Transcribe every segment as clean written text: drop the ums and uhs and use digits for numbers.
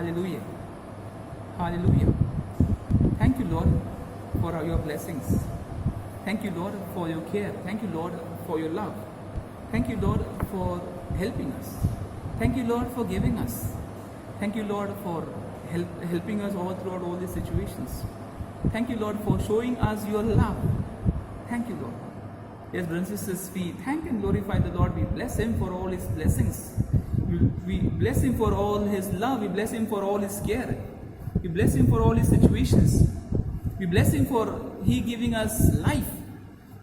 Hallelujah. Hallelujah. Thank you, Lord, for your blessings. Thank you, Lord, for your care. Thank you, Lord, for your love. Thank you, Lord, for helping us. Thank you, Lord, for giving us. Thank you, Lord, for helping us all throughout all these situations. Thank you, Lord, for showing us your love. Thank you, Lord. Yes, brothers and sisters, we thank and glorify the Lord. We bless Him for all His blessings. We bless Him for all His love. We bless Him for all His care. We bless Him for all His situations. We bless Him for He giving us life.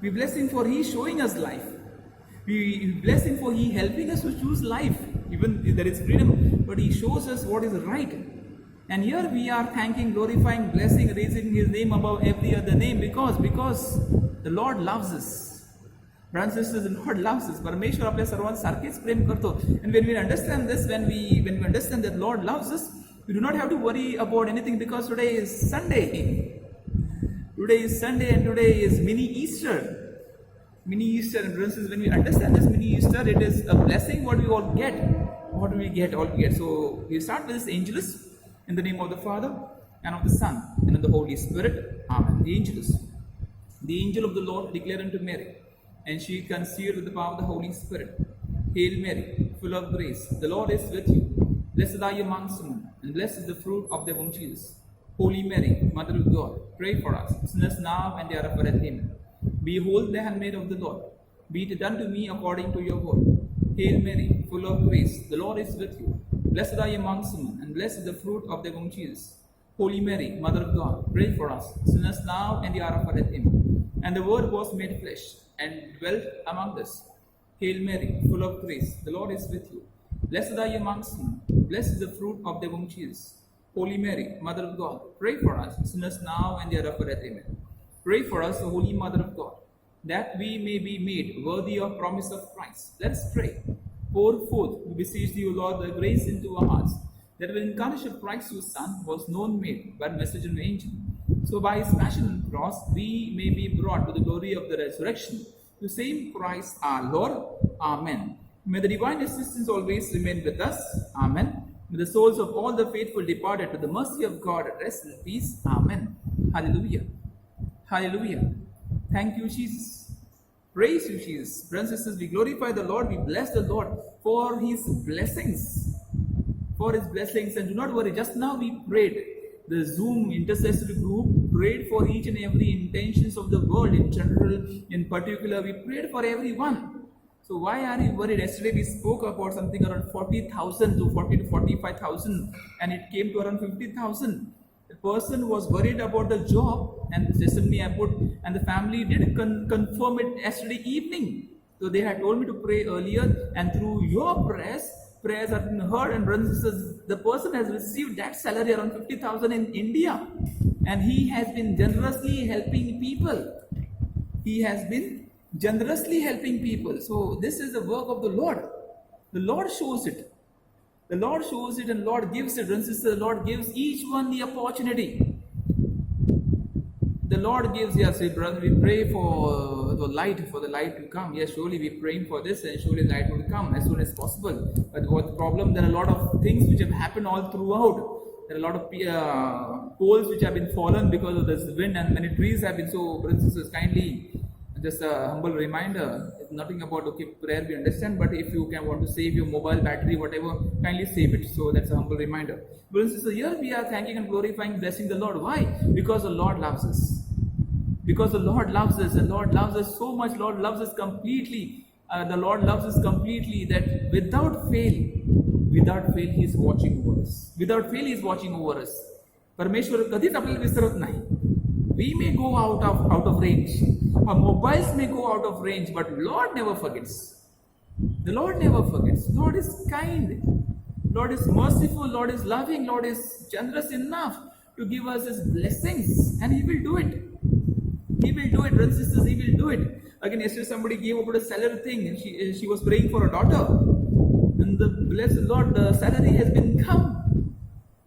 We bless Him for He showing us life. We bless Him for He helping us to choose life. Even if there is freedom, but He shows us what is right. And here we are thanking, glorifying, blessing, raising His name above every other name because the Lord loves us. Brothers and sisters, the Lord loves us. परमेश्वर आपल्या सर्वांसारखेच प्रेम करतो. And when we understand this, when we understand that Lord loves us, we do not have to worry about anything because today is Sunday. Today is Sunday and today is mini Easter. Mini Easter, and brothers and sisters, when we understand this mini Easter, it is a blessing what we all get. What do we get? All we get. So we start with this Angelus in the name of the Father and of the Son and of the Holy Spirit. Amen. The Angelus. The angel of the Lord declared unto Mary, and she conceived with the power of the Holy Spirit. Hail Mary, full of grace, the Lord is with you. Blessed are you amongst women, and blessed is the fruit of thy womb, Jesus. Holy Mary, Mother of God, pray for us, sinners now and the hour of our death. Amen. Behold the handmaid of the Lord, be it done to me according to your word. Hail Mary, full of grace, the Lord is with you. Blessed are you amongst women, and blessed is the fruit of thy womb, Jesus. Holy Mary, Mother of God, pray for us, sinners now and the hour of our death. Amen. And the Word was made flesh and dwelt among us. Hail Mary, full of grace, the Lord is with you. Blessed are you amongst women, blessed is the fruit of thy womb, Jesus. Holy Mary, Mother of God, pray for us, sinners now and the hour of our death. Amen. Pray for us, O Holy Mother of God, that we may be made worthy of promise of Christ. Let us pray. Pour forth, we beseech thee, O Lord, the grace into our hearts, that when incarnation of Christ, your Son, was known made by the message of an angel, so by His passion and cross, we may be brought to the glory of the resurrection. To same Christ our Lord. Amen. May the divine assistance always remain with us. Amen. May the souls of all the faithful departed to the mercy of God rest in peace. Amen. Hallelujah. Hallelujah. Thank you, Jesus. Praise you, Jesus. Brothers and sisters, we glorify the Lord. We bless the Lord for His blessings. For His blessings. And do not worry, just now we prayed. The Zoom intercessory group prayed for each and every intentions of the world in general. In particular, we prayed for everyone. So why are you worried? Yesterday we spoke about something around 40,000 to 40 to 45,000, and it came to around 50,000. The person was worried about the job, and the testimony I put, and the family did confirm it yesterday evening. So they had told me to pray earlier, and through your prayers have been heard, and brothers and sisters, the person has received that salary around 50,000 in India, and he has been generously helping people. He has been generously helping people. So this is the work of the Lord. The Lord shows it. The Lord shows it and Lord gives it. Brothers and sisters, the Lord gives each one the opportunity. The Lord gives, yes, brother, we pray for the light to come. Yes, surely we're praying for this, and surely the light will come as soon as possible. But what the problem? There are a lot of things which have happened all throughout. There are a lot of poles which have been fallen because of this wind, and many trees have been. So, brothers and sisters, kindly, just a humble reminder, it's nothing about prayer, we understand, but if you want to save your mobile battery, whatever, kindly save it. So that's a humble reminder. Brothers and sisters, here we are thanking and glorifying, blessing the Lord. Why? Because the Lord loves us. Because the Lord loves us, and Lord loves us so much. Lord loves us completely. The Lord loves us completely that without fail, He is watching over us. Without fail, He is watching over us. परमेश्वर कधीच आपल्याला विसरत नाही. We may go out of range. Our mobiles may go out of range, but Lord never forgets. The Lord never forgets. Lord is kind. Lord is merciful. Lord is loving. Lord is generous enough to give us His blessings, and He will do it. He will do it, brothers and sisters. He will do it. Again, yesterday somebody gave up a salary thing. She was praying for a daughter, and the blessed Lord, the salary has been come.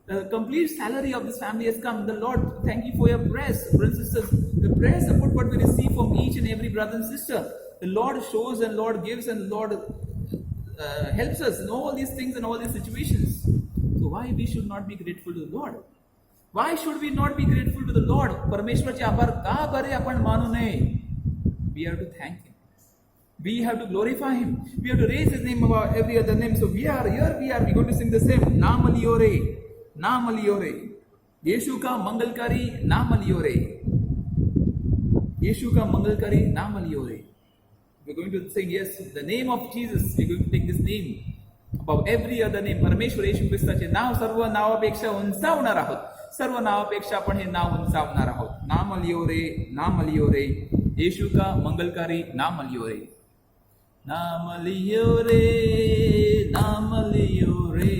The complete salary of this family has come. The Lord, thank you for your prayers, brothers and sisters. The prayers support what we receive from each and every brother and sister. The Lord shows and Lord gives and Lord helps us in all these things and all these situations. So why we should not be grateful to the Lord? Why should we not be grateful to the Lord? परमेश्वरचे आभार का बरे आपण मानू नये? We have to thank Him. We have to glorify Him. We have to raise His name above every other name. So we are here. We're going to sing the same. नाम लियो रे, नाम लियो रे. यीशु का मंगलकारी नाम लियो रे. यीशु का मंगलकारी नाम लियो रे. We're going to sing, yes, the name of Jesus. We're going to take this name above every other name. परमेश्वर येशू ख्रिस्ताचे नाव सर्व नावापेक्षा उंचावणार आहोत. सर्व नावापेक्षा आपण हे नाव उंचावणार आहोत. नाम लियो रे, नाम लियो रे. येशू का मंगलकारी नाम लियो रे. नाम लियो रे, नाम लियो रे.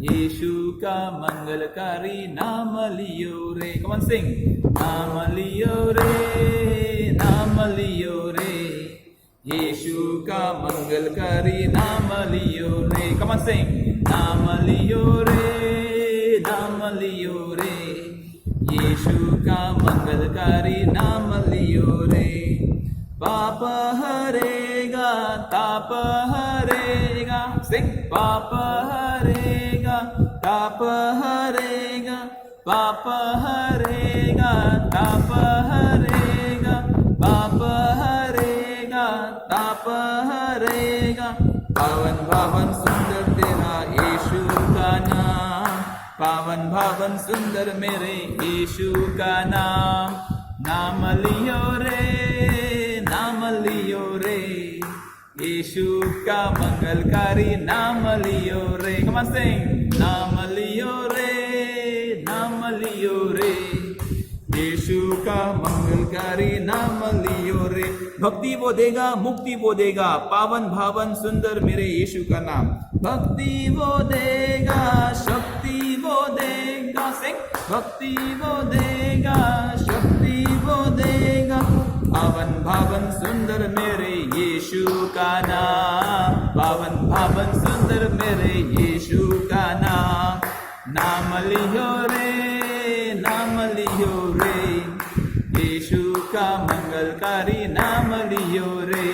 येशू का मंगलकारी नाम लियो रे. Come on, sing. नाम लियो रे, नाम लियो रे. येशू का मंगलकारी नाम लियो रे. Come on, sing. नाम लियो रे, नाम लियो रे. येशू का मंगलकारी नाम लियो रे. पाप हरेगा, ताप हरेगा. Sing. पाप हरेगा, ताप हरेगा. पाप हरेगा, ताप हरेगा. पाप हरेगा, ताप हरेगा. पावन पावन सुंदर तेरा यीशु का नाम. पावन पावन सुंदर मेरे यीशु का नाम. नाम लियो रे, नाम लियो रे. यीशु का मंगलकारी नाम लियो रे. Come on, sing. नाम लियो रे, नाम लियो रे. यीशु का मंगलकारी नाम लियो रे. भक्ति वो देगा, मुक्ति वो देगा. पावन भावन सुंदर मेरे यीशु का नाम. भक्ति वो देगा, शक्ति वो देगा. सिंह. भक्ति वो देगा, शक्ति वो देगा. पावन भावन सुंदर मेरे यीशु का नाम. पावन भावन सुंदर मेरे यीशु का नाम. नाम लियो रे, नाम लियो रे. यीशु का मंगलकारी नाम लियो रे.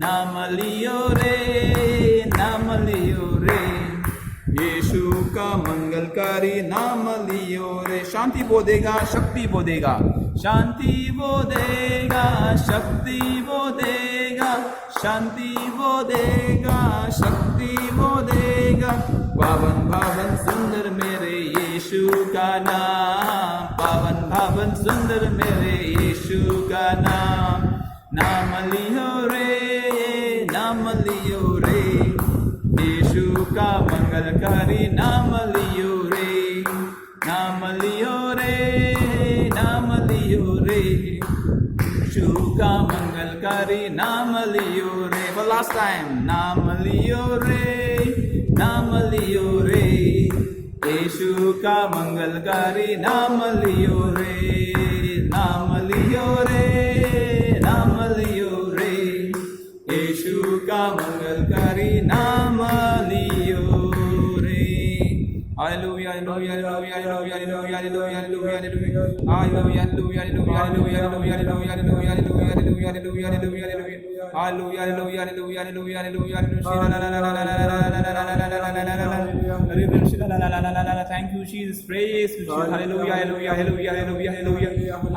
नाम लियो रे, नाम लियो रे. यीशु का मंगलकारी नाम लियो रे. शांति वो देगा, शक्ति वो देगा. शांति वो देगा, शक्ति वो देगा. शांति वो देगा, शक्ति वो देगा. पावन भावन सुंदर मेरे यीशु का नाम. पावन भावन सुंदर मेरे यीशु का नाम. नाम लियो रे, नाम लियो रे. यीशु का मंगलकारी नाम लियो रे. नाम लियो रे, नाम लियो रे. यीशु का मंगलकारी नाम लियो रे. For last time. नाम लियो रे, नाम लियो रे. यीशु का मंगलकारी नाम लियो रे. नाम लियो रे, नाम लियो रे. यीशु का मंगलकारी नाम लियो रे. Hallelujah, hallelujah, hallelujah, hallelujah, hallelujah, hallelujah, hallelujah, hallelujah, hallelujah, hallelujah, hallelujah, hallelujah, hallelujah, hallelujah, hallelujah, hallelujah, hallelujah, hallelujah. Thank you, Jesus. Praise you, Jesus. Hallelujah, hallelujah, hallelujah, hallelujah, hallelujah,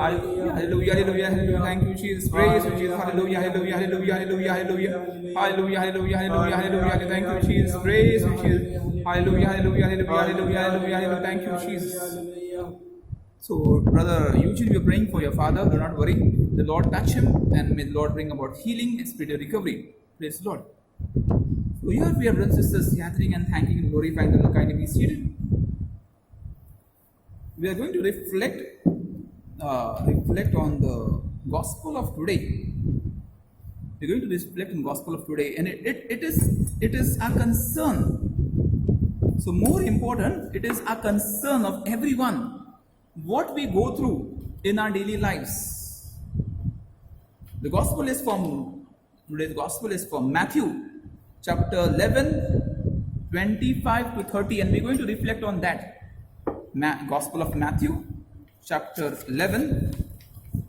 hallelujah, hallelujah, hallelujah. Thank you, Jesus. Praise you, Jesus. Hallelujah, hallelujah, hallelujah, hallelujah, hallelujah, hallelujah, hallelujah, hallelujah, hallelujah. Thank you, Jesus. Praise you, Jesus. Hallelujah, hallelujah, hallelujah, hallelujah, hallelujah, hallelujah. Thank you, Jesus. So, brother, usually we are praying for your father. Do not worry. The Lord touch him, and may the Lord bring about healing and spiritual recovery. Praise the Lord. So here we have brothers and sisters gathering and thanking and glorifying the Lord. Kindly be seated. We are going to reflect on the gospel of today. We're going to reflect on the gospel of today, and it is our concern. So more important, it is a concern of everyone what we go through in our daily lives. The gospel is from today's gospel is from Matthew chapter 11, 25 to 30, and we're going to reflect on that. Gospel of Matthew chapter 11,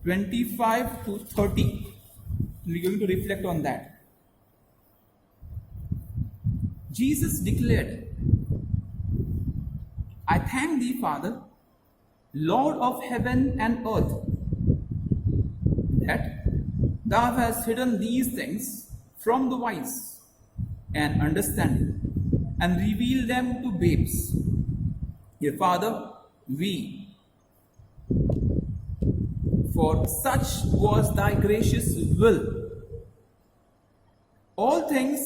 25 to 30. We're going to reflect on that. Jesus declared, thank thee, Father, Lord of heaven and earth, that thou hast hidden these things from the wise and understanding, and revealed them to babes. Yea, Father, we, for such was thy gracious will. All things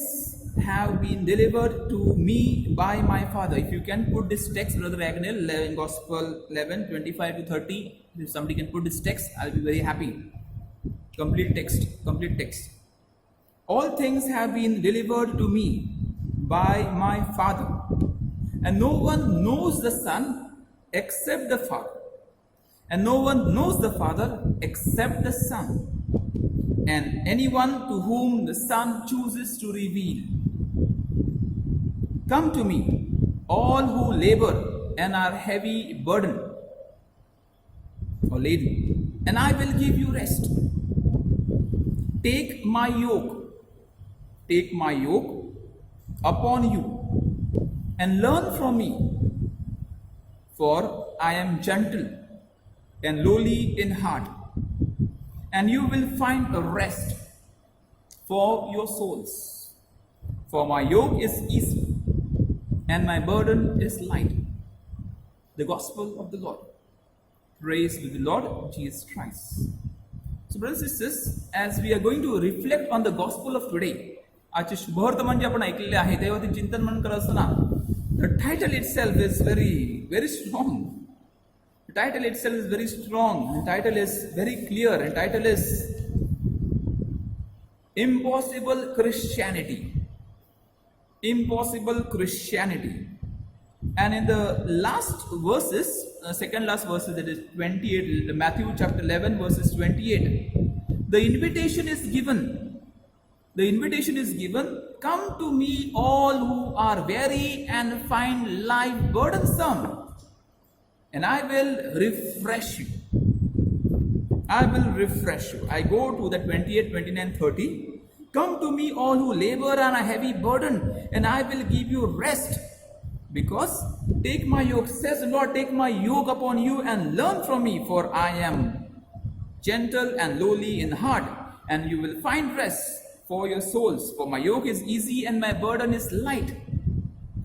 have been delivered to me by my Father. If you can put this text, Brother Agnel, in Gospel 11, 25 to 30, if somebody can put this text, I'll be very happy. Complete text, complete text. All things have been delivered to me by my Father, and no one knows the Son except the Father, and no one knows the Father except the Son, and anyone to whom the Son chooses to reveal. Come to me, all who labor and are heavy burdened or laden, and I will give you rest. Take my yoke upon you, and learn from me, for I am gentle and lowly in heart, and you will find a rest for your souls. For my yoke is easy, and my burden is light. The Gospel of the Lord. Praise to the Lord Jesus Christ. So, brothers and sisters, as we are going to reflect on the Gospel of today, आजचे शुभवर्तमान जे आपण ऐकलेले आहे त्यावरती चिंतन मनन करत असताना, the title itself is very strong. The title itself is very strong. The title is very clear. And title is Impossible Christianity. Impossible Christianity. And in the last verses, second last verses, that is 28, Matthew chapter 11 verses 28, the invitation is given. The invitation is given, come to me all who are weary and find life burdensome, and I will refresh you. I will refresh you. I go to the 28, 29, 30. Come to me all who labor and are heavy burden, and I will give you rest. Because take my yoke, says the Lord, take my yoke upon you and learn from me, for I am gentle and lowly in heart, and you will find rest for your souls. For my yoke is easy and my burden is light.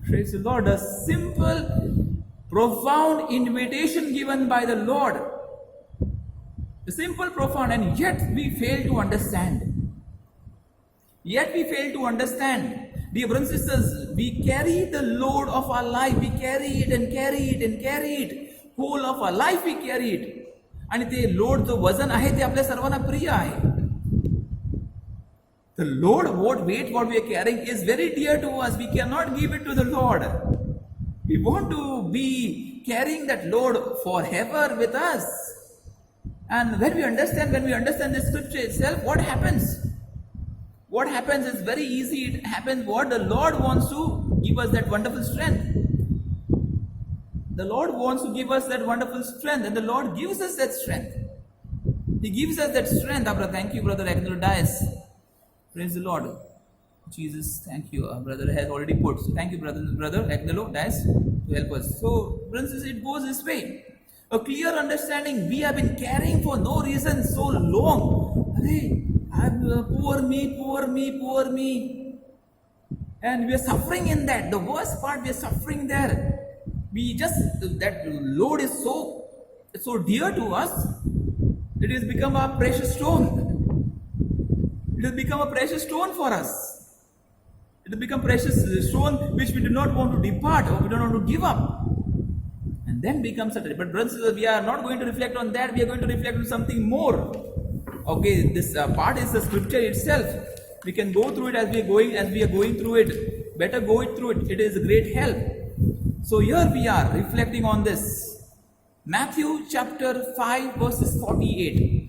Praise the Lord. A simple, profound invitation given by the Lord. A simple, profound, and yet we fail to understand. Yet we fail to understand. Dear brothers and sisters, we carry the load of our life. We carry it and carry it and carry it. Whole of our life we carry it. आणि ते load जो वजन आहे ते आपल्या सर्वांना प्रिय आहे. The load, what weight, what we are carrying is very dear to us. We cannot give it to the Lord. We want to be carrying that load forever with us. And when we understand the scripture itself, what happens? What happens is very easy. It happens what the Lord wants to give us that wonderful strength. The Lord wants to give us that wonderful strength, and the Lord gives us that strength. He gives us that strength. Thank you, Brother Agnel Dias. Praise the Lord. Jesus, thank you. Our brother has already put. So thank you, Brother Agnel Dias, to help us. So, friends, it goes this way. A clear understanding we have been carrying for no reason so long. Hey, poor me. And we are suffering in that. The worst part, we are suffering there. That load is so dear to us. It has become a precious stone. It has become a precious stone for us. It has become precious stone which we do not want to depart, or we don't want to give up. And then becomes a. But brothers, we are not going to reflect on that. We are going to reflect on something more. Okay, this part is the scripture itself. We can go through it as we are going through it. Better go through it. It is a great help. So here we are reflecting on this. Matthew chapter 5 verses 48.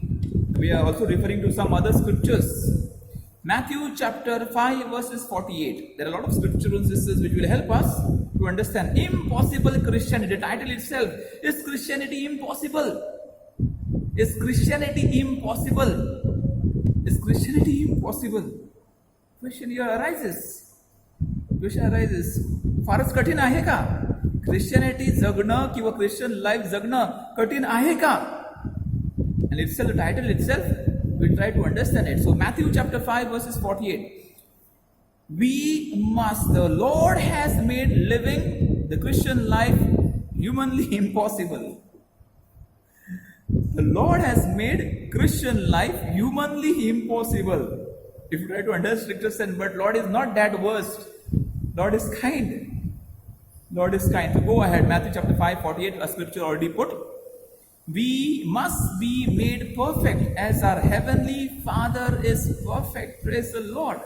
We are also referring to some other scriptures. Matthew chapter 5 verses 48. There are a lot of scriptures which will help us to understand impossible Christianity. The title itself is Christianity Impossible. Is Christianity impossible? Is Christianity impossible? Question here arises. फारच कठीण आहे का? Christianity जगणं किंवा Christian life जगणं कठीण आहे का? And itself, the title itself, we'll try to understand it. So Matthew chapter 5 verses 48. The Lord has made living the Christian life humanly impossible. The Lord has made Christian life humanly impossible. If you try to understand, but Lord is not that worst. Lord is kind. Lord is kind. So go ahead, Matthew chapter 5, 48, a scripture already put. We must be made perfect as our heavenly Father is perfect. Praise the Lord.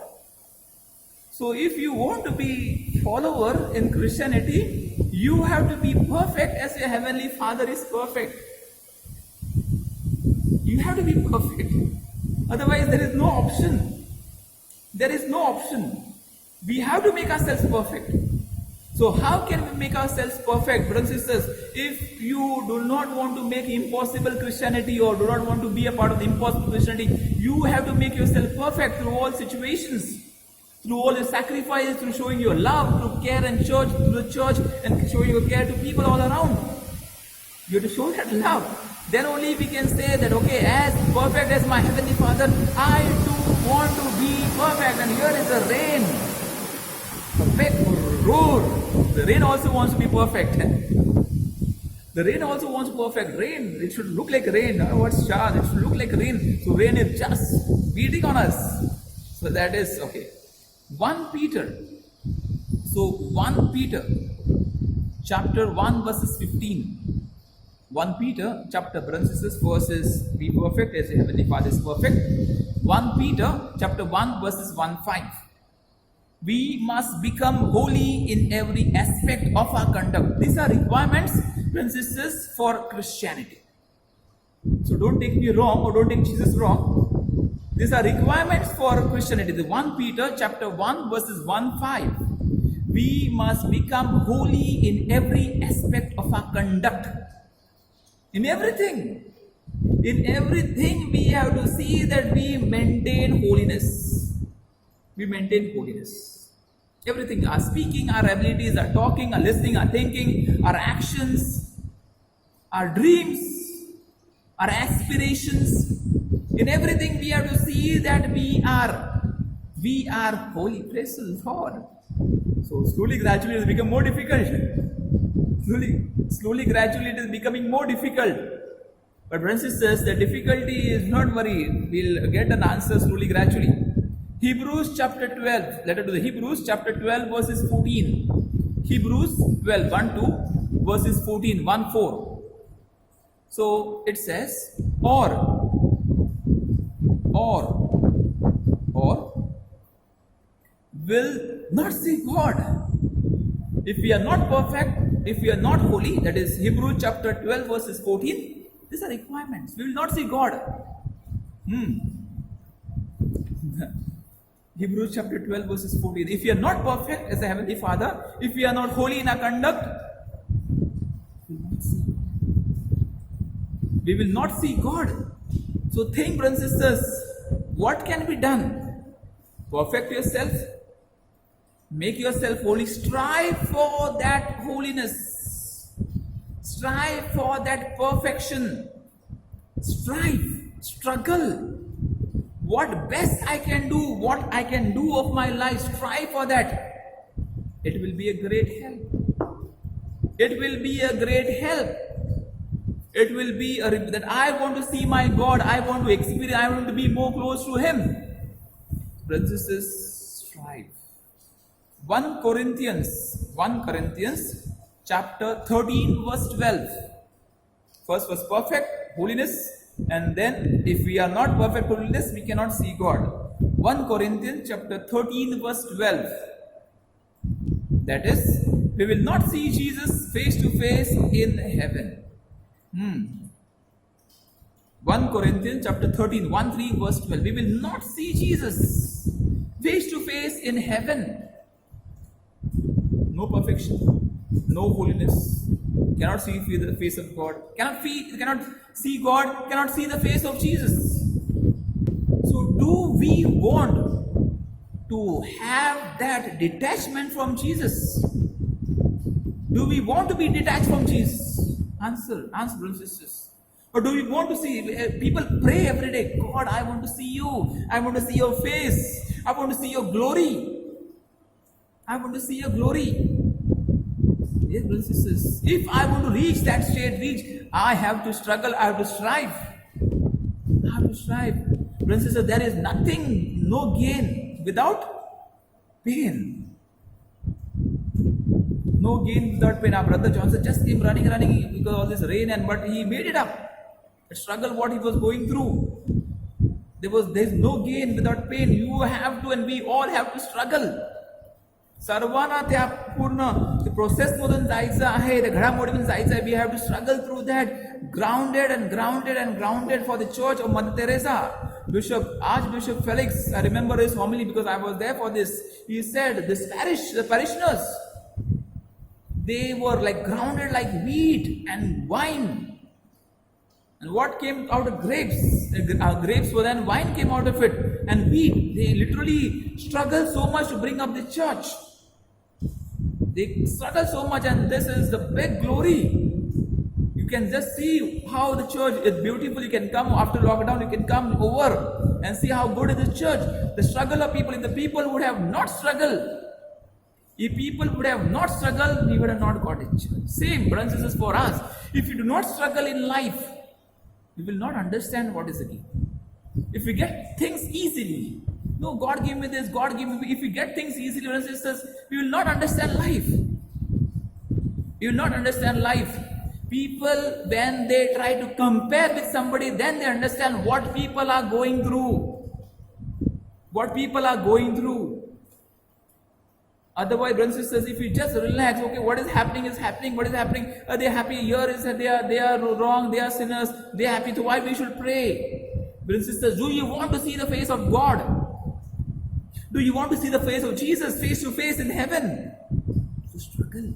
So if you want to be follower in Christianity, you have to be perfect as your heavenly Father is perfect. You have to be perfect. Otherwise there is no option. There is no option. We have to make ourselves perfect. So how can we make ourselves perfect? Brothers and sisters, if you do not want to make impossible Christianity or do not want to be a part of the impossible Christianity, you have to make yourself perfect through all situations, through all your sacrifices, through showing your love, through care and church, through the church, and showing your care to people all around. You have to show that love. Then only we can say that, okay, as perfect as my heavenly Father, I too want to be perfect. And here is the rain. Perfect roar. The rain also wants to be perfect. The rain also wants perfect rain. It should look like rain. What's charge? It should look like rain. So rain is just beating on us. So that is okay. 1 Peter. So 1 Peter chapter 1 verses 15. 1 Peter chapter, brothers and sisters, verses be perfect as your heavenly Father is perfect. 1 Peter chapter 1 verses 1-5. We must become holy in every aspect of our conduct. These are requirements, brothers and sisters, for Christianity. So don't take me wrong or don't take Jesus wrong. These are requirements for Christianity. The 1 Peter chapter 1 verses 1-5. We must become holy in every aspect of our conduct. In everything. In everything we have to see that we maintain holiness. We maintain holiness. Everything, our speaking, our abilities, our talking, our listening, our thinking, our actions, our dreams, our aspirations. In everything we have to see that we are holy. Praise the Lord. So slowly, gradually it will become more difficult. Slowly, gradually it is becoming more difficult. But brothers and sisters, the difficulty is not worry. We'll get an answer slowly, gradually. Hebrews chapter 12, letter to the Hebrews chapter 12 verses 14. Hebrews 12, 1-2 verses 14, 1-4. So it says, or will not see God. If we are not perfect, if we are not holy, that is Hebrews chapter 12 verses 14, these are requirements. We will not see God. Hebrews chapter 12 verses 14. If we are not perfect as a heavenly Father, if we are not holy in our conduct, we will not see God. So think, brothers and sisters, what can be done? Perfect yourself. Make yourself holy. Strive for that holiness. Strive for that perfection. Strive. Struggle. What best I can do, what I can do of my life, strive for that. It will be a great help. It will be a great help. It will be that I want to see my God, I want to experience, I want to be more close to Him. Brothers and sisters, strive. 1 Corinthians chapter 13 verse 12. First was perfect, holiness. And then if we are not perfect holiness, we cannot see God. 1 Corinthians chapter 13 verse 12. That is, we will not see Jesus face to face in heaven. 1 Corinthians chapter 13, 1-3 verse 12. We will not see Jesus face to face in heaven. No perfection, no holiness. Cannot see the face of God. Cannot see God. Cannot see the face of Jesus. So, do we want to have that detachment from Jesus? Do we want to be detached from Jesus? Answer, brothers and sisters. Or do we want to see people pray every day? God, I want to see you. I want to see your face. I want to see your glory. I want to see your glory. Yes, brothers and sisters. If I want to reach that state, I have to struggle. I have to strive. I have to strive. Brothers and sisters, there is nothing, no gain without pain. No gain without pain. Our brother Johnson just came running because of all this rain, but he made it up. The struggle what he was going through. There's no gain without pain. You have to, and we all have to struggle. सर्वांना त्या पूर्ण process मधून जायचं आहे, त्या घडामोडीतून जायचं आहे. We have to struggle through that, grounded for the church of Mother Teresa. Archbishop Felix, I remember his homily because I was there for this. He said, the parishioners, they were like grounded like wheat and wine. And what came out of grapes? Grapes were then wine came out of it. And wheat, they literally struggled so much to bring up the church. They struggle so much, and this is the big glory. You can just see how the church is beautiful. You can come after lockdown, you can come over and see how good is the church. The struggle of people, if the people would have not struggled, if people would have not struggled, we would have not got a church. Same, brothers and sisters, for us. If you do not struggle in life, you will not understand what is the game. If we get things easily, no, God gave me this, God gave me. If we get things easily, brothers and sisters, we will not understand life. You will not understand life. People, when they try to compare with somebody, then they understand what people are going through. What people are going through. Otherwise, brothers and sisters, if you just relax, okay, what is happening is happening, what is happening, they are happy, here is that they are wrong, they are sinners, they are happy, so why we should pray? Brothers and sisters, do you want to see the face of God? Do you want to see the face of Jesus face to face in heaven? So struggle.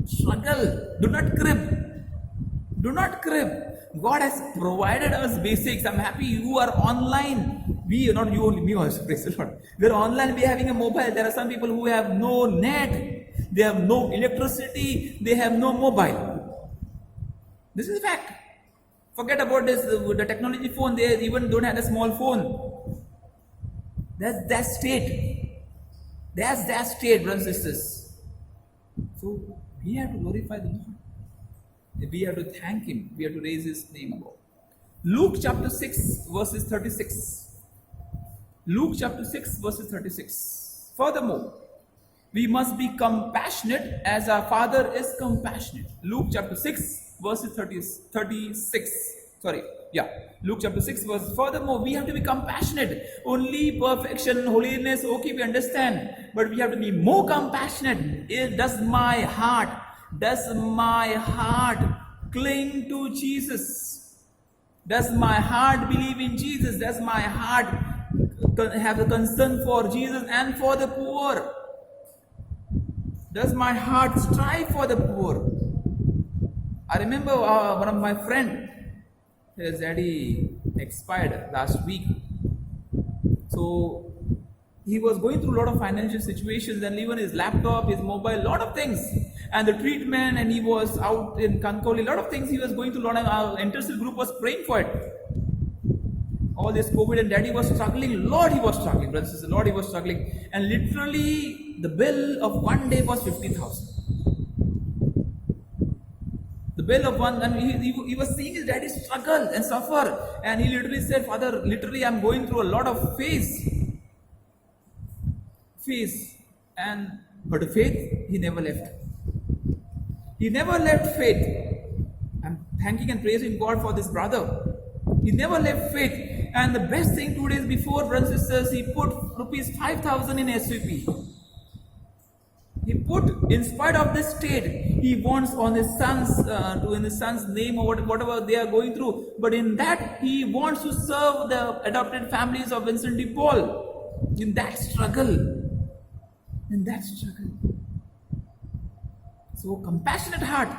Struggle. Do not crib. Do not crib. God has provided us basics. I'm happy you are online. We, not you only, me also, praise the Lord. We're online, we're having a mobile. There are some people who have no net. They have no electricity. They have no mobile. This is a fact. Forget about this, the technology phone. They even don't have a small phone. That's that state. That's that state, brothers and sisters. So we have to glorify the Lord. We have to thank Him. We have to raise His name above. Luke chapter 6 verses 36. Luke chapter 6 verses 36. Furthermore, we must be compassionate as our Father is compassionate. Luke chapter 6 verses 36. Luke chapter 6 verse. Furthermore, we have to be compassionate. Only perfection, holiness, okay, we understand. But we have to be more compassionate. Does my heart cling to Jesus? Does my heart believe in Jesus? Does my heart have a concern for Jesus and for the poor? Does my heart strive for the poor? I remember one of my friends, his daddy expired last week. So he was going through a lot of financial situations, and even his laptop, his mobile, a lot of things, and the treatment, and he was out in Kankoli, a lot of things he was going through. A lot of our intercessory group was praying for it. All this COVID, and daddy was struggling. Lord, he was struggling, brothers and sisters. Lord, he was struggling, and literally the bill of one day was 50,000. The bill of one, and he was seeing his daddy struggle and suffer, and he literally said, Father, literally I'm going through a lot of phase, but the faith, he never left. He never left faith. I'm thanking and praising God for this brother. He never left faith. And the best thing 2 days before, brothers and sisters, he put rupees 5,000 in SVP. He put, in spite of this state, he wants on his son's name or whatever they are going through. But in that, he wants to serve the adopted families of Vincent de Paul. In that struggle. So compassionate heart.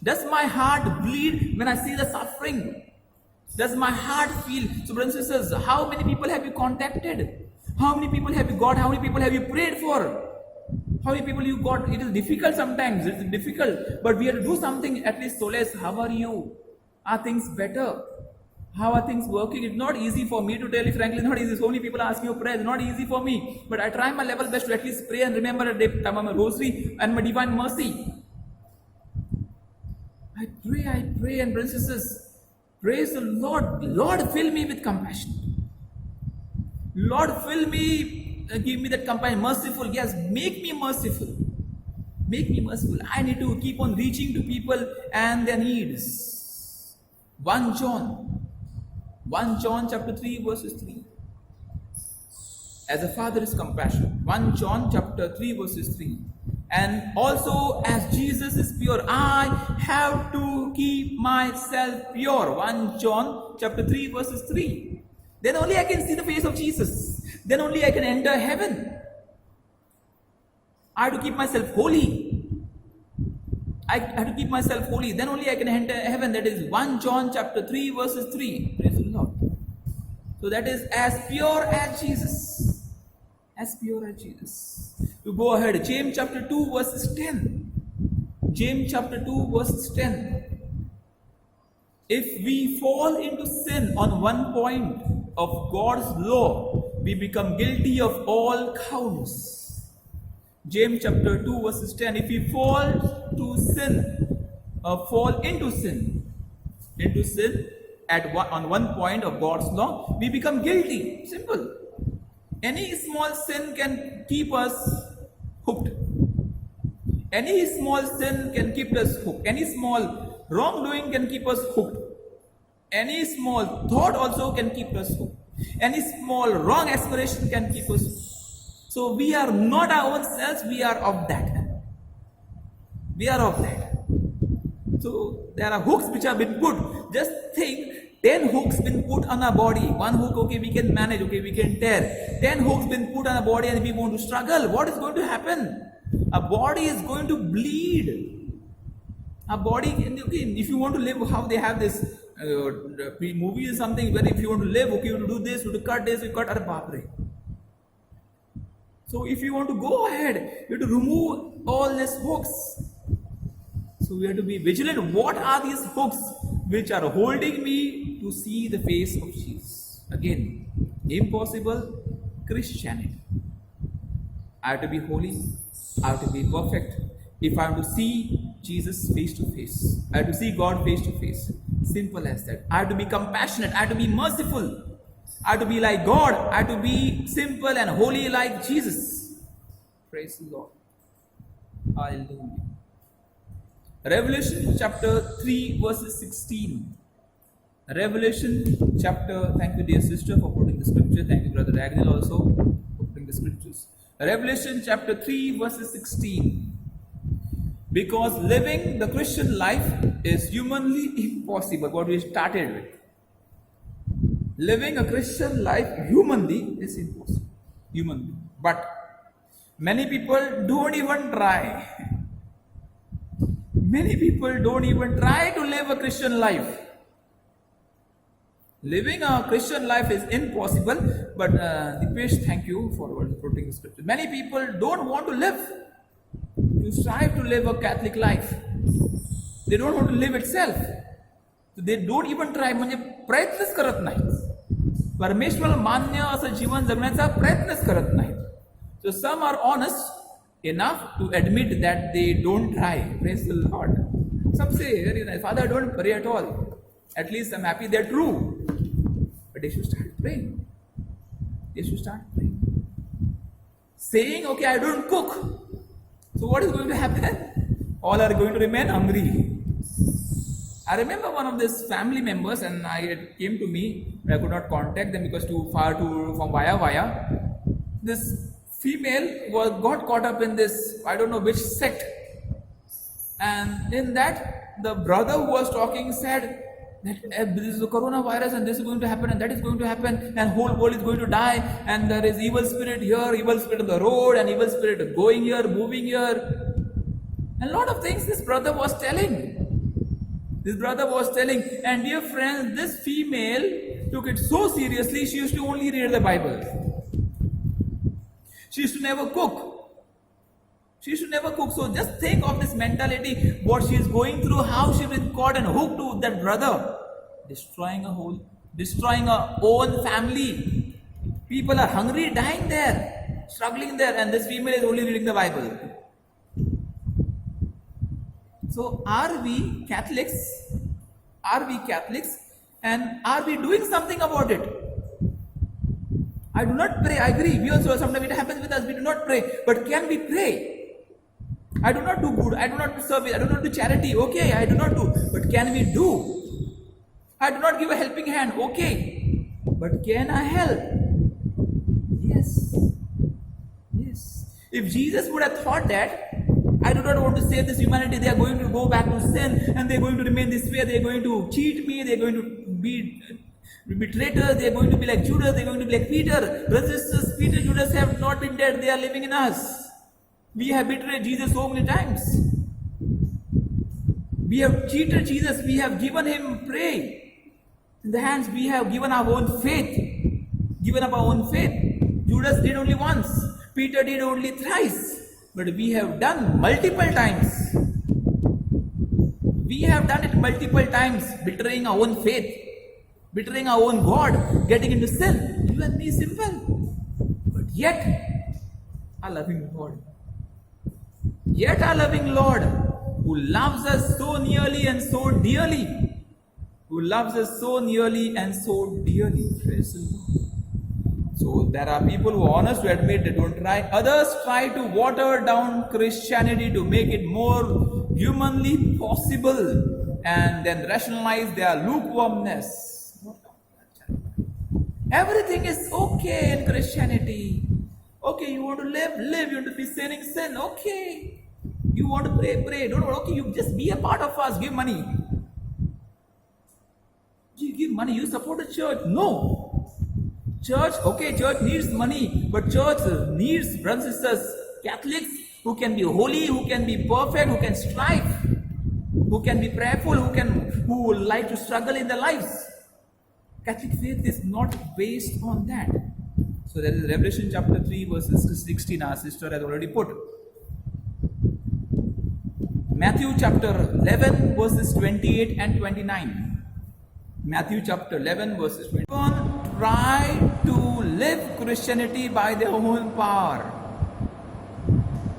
Does my heart bleed when I see the suffering? Does my heart feel? So brothers and sisters, how many people have you contacted? How many people have you got? How many people have you prayed for? How many people you got? It is difficult sometimes. It's difficult. But we have to do something, at least solace. How are you? Are things better? How are things working? It's not easy for me to tell you, frankly, not easy. So many people ask me for prayer. It's not easy for me. But I try my level best to at least pray and remember a day, my rosary and my divine mercy. I pray, and brothers and sisters, praise the Lord. Lord, fill me with compassion. Lord, fill me, give me that compassion. Merciful, yes, make me merciful. Make me merciful. I need to keep on reaching to people and their needs. 1 John chapter 3 verses 3. As a father is compassionate. 1 John chapter 3 verses 3. And also as Jesus is pure, I have to keep myself pure. 1 John chapter 3 verses 3. Then only I can see the face of Jesus. Then only I can enter heaven. I have to keep myself holy. I have to keep myself holy. Then only I can enter heaven. That is 1 John chapter 3 verses 3. Praise the Lord. So that is as pure as Jesus. As pure as Jesus. To go ahead, James chapter 2 verses 10. James chapter 2 verses 10. If we fall into sin on one point of God's law, we become guilty of all counts. James chapter 2 verses 10. If we fall into sin on one point of God's law, we become guilty. Simple. Any small sin can keep us hooked. Any small sin can keep us hooked. Any small wrongdoing can keep us hooked. Any small thought also can keep us hooked. Any small wrong aspiration can keep us hooked. So we are not our own selves, we are of that. We are of that. So there are hooks which have been put. Just think, 10 hooks been put on our body. One hook, okay, we can manage, okay, we can tear. 10 hooks been put on our body and we want to struggle. What is going to happen? Our body is going to bleed. Our body, okay, if you want to live, how they have this movie is something where if you want to live, okay, you have to do this, you have to cut this, you cut our papre. So if you want to go ahead, you have to remove all these hooks. So we have to be vigilant. What are these hooks which are holding me to see the face of Jesus? Again, impossible Christianity. I have to be holy. I have to be perfect. If I have to see Jesus face to face, I have to see God face to face. Simple as that. I have to be compassionate. I have to be merciful. I have to be like God. I have to be simple and holy like Jesus. Praise the Lord. Hallelujah. Revelation chapter 3 verses 16. Revelation chapter, thank you dear sister for putting the scripture. Thank you brother Ragnil also for putting the scriptures. Revelation chapter 3 verses 16. Because living the Christian life is humanly impossible. What we started with. Living a Christian life humanly is impossible. Humanly. But many people don't even try. Many people don't even try to live a Christian life. Living a Christian life is impossible, but Dipesh, thank you for putting the scripture. Many people don't want to live. You strive to live a Catholic life. They don't want to live itself. So they don't even try. म्हणजे प्रयत्नच करत नाहीत. परमेश्वर मान्य असं जीवन जगण्याचा प्रयत्नच करत नाहीत. So some are honest enough to admit that they don't try. Praise the Lord. Some say, very nice, Father, I don't pray at all. At least I'm happy they're true. But they should start praying. They should start praying. Saying, okay, I don't cook. So what is going to happen? All are going to remain hungry. I remember one of these family members, and it came to me, but I could not contact them because too far from via. This female got caught up in this, I don't know which sect. And in that, the brother who was talking said that this is the coronavirus and this is going to happen and that is going to happen and whole world is going to die and there is evil spirit here, evil spirit on the road and evil spirit going here, moving here. And a lot of things this brother was telling. And dear friends, this female took it so seriously, she used to only read the Bible. She used to never cook. She should never cook. So just think of this mentality, what she is going through, how she was caught and hooked to that brother, destroying her own family. People are hungry, dying there, struggling there, and this female is only reading the Bible. So are we Catholics? Are we Catholics? And are we doing something about it? I do not pray. I agree. We also, sometimes it happens with us. We do not pray. But can we pray? I do not do good. I do not do service. I do not do charity. Okay, I do not do. But can we do? I do not give a helping hand. Okay. But can I help? Yes. Yes. If Jesus would have thought that, I do not want to save this humanity, they are going to go back to sin and they are going to remain this way, they are going to cheat me, they are going to be traitors, they are going to be like Judas, they are going to be like Peter. Brothers and sisters, Peter, Judas have not been dead, they are living in us. We have betrayed Jesus so many times. We have cheated Jesus, we have given him prey in the hands, we have given our own faith, given up our own faith. Judas did only once, Peter did only thrice, but we have done multiple times. We have done it multiple times, betraying our own faith, betraying our own God, getting into sin. You and me, simple. But yet, our loving Lord, who loves us so nearly and so dearly, praise the Lord. So there are people who are honest to admit they don't try. Others try to water down Christianity to make it more humanly possible and then rationalize their lukewarmness. Everything is okay in Christianity. Okay, you want to live, you want to be sinning, sin, okay. You want to pray, don't worry, okay, you just be a part of us, give money. You give money, you support the church. No. Church, okay, church needs money, but church needs brothers and sisters, Catholics who can be holy, who can be perfect, who can strive, who can be prayerful, who would like to struggle in their lives. Catholic faith is not based on that. So that is Revelation chapter 3 verses 16, our sister has already put. Matthew chapter 11 verses 28 and 29. Matthew chapter 11 verses 21. Try to live Christianity by their own power.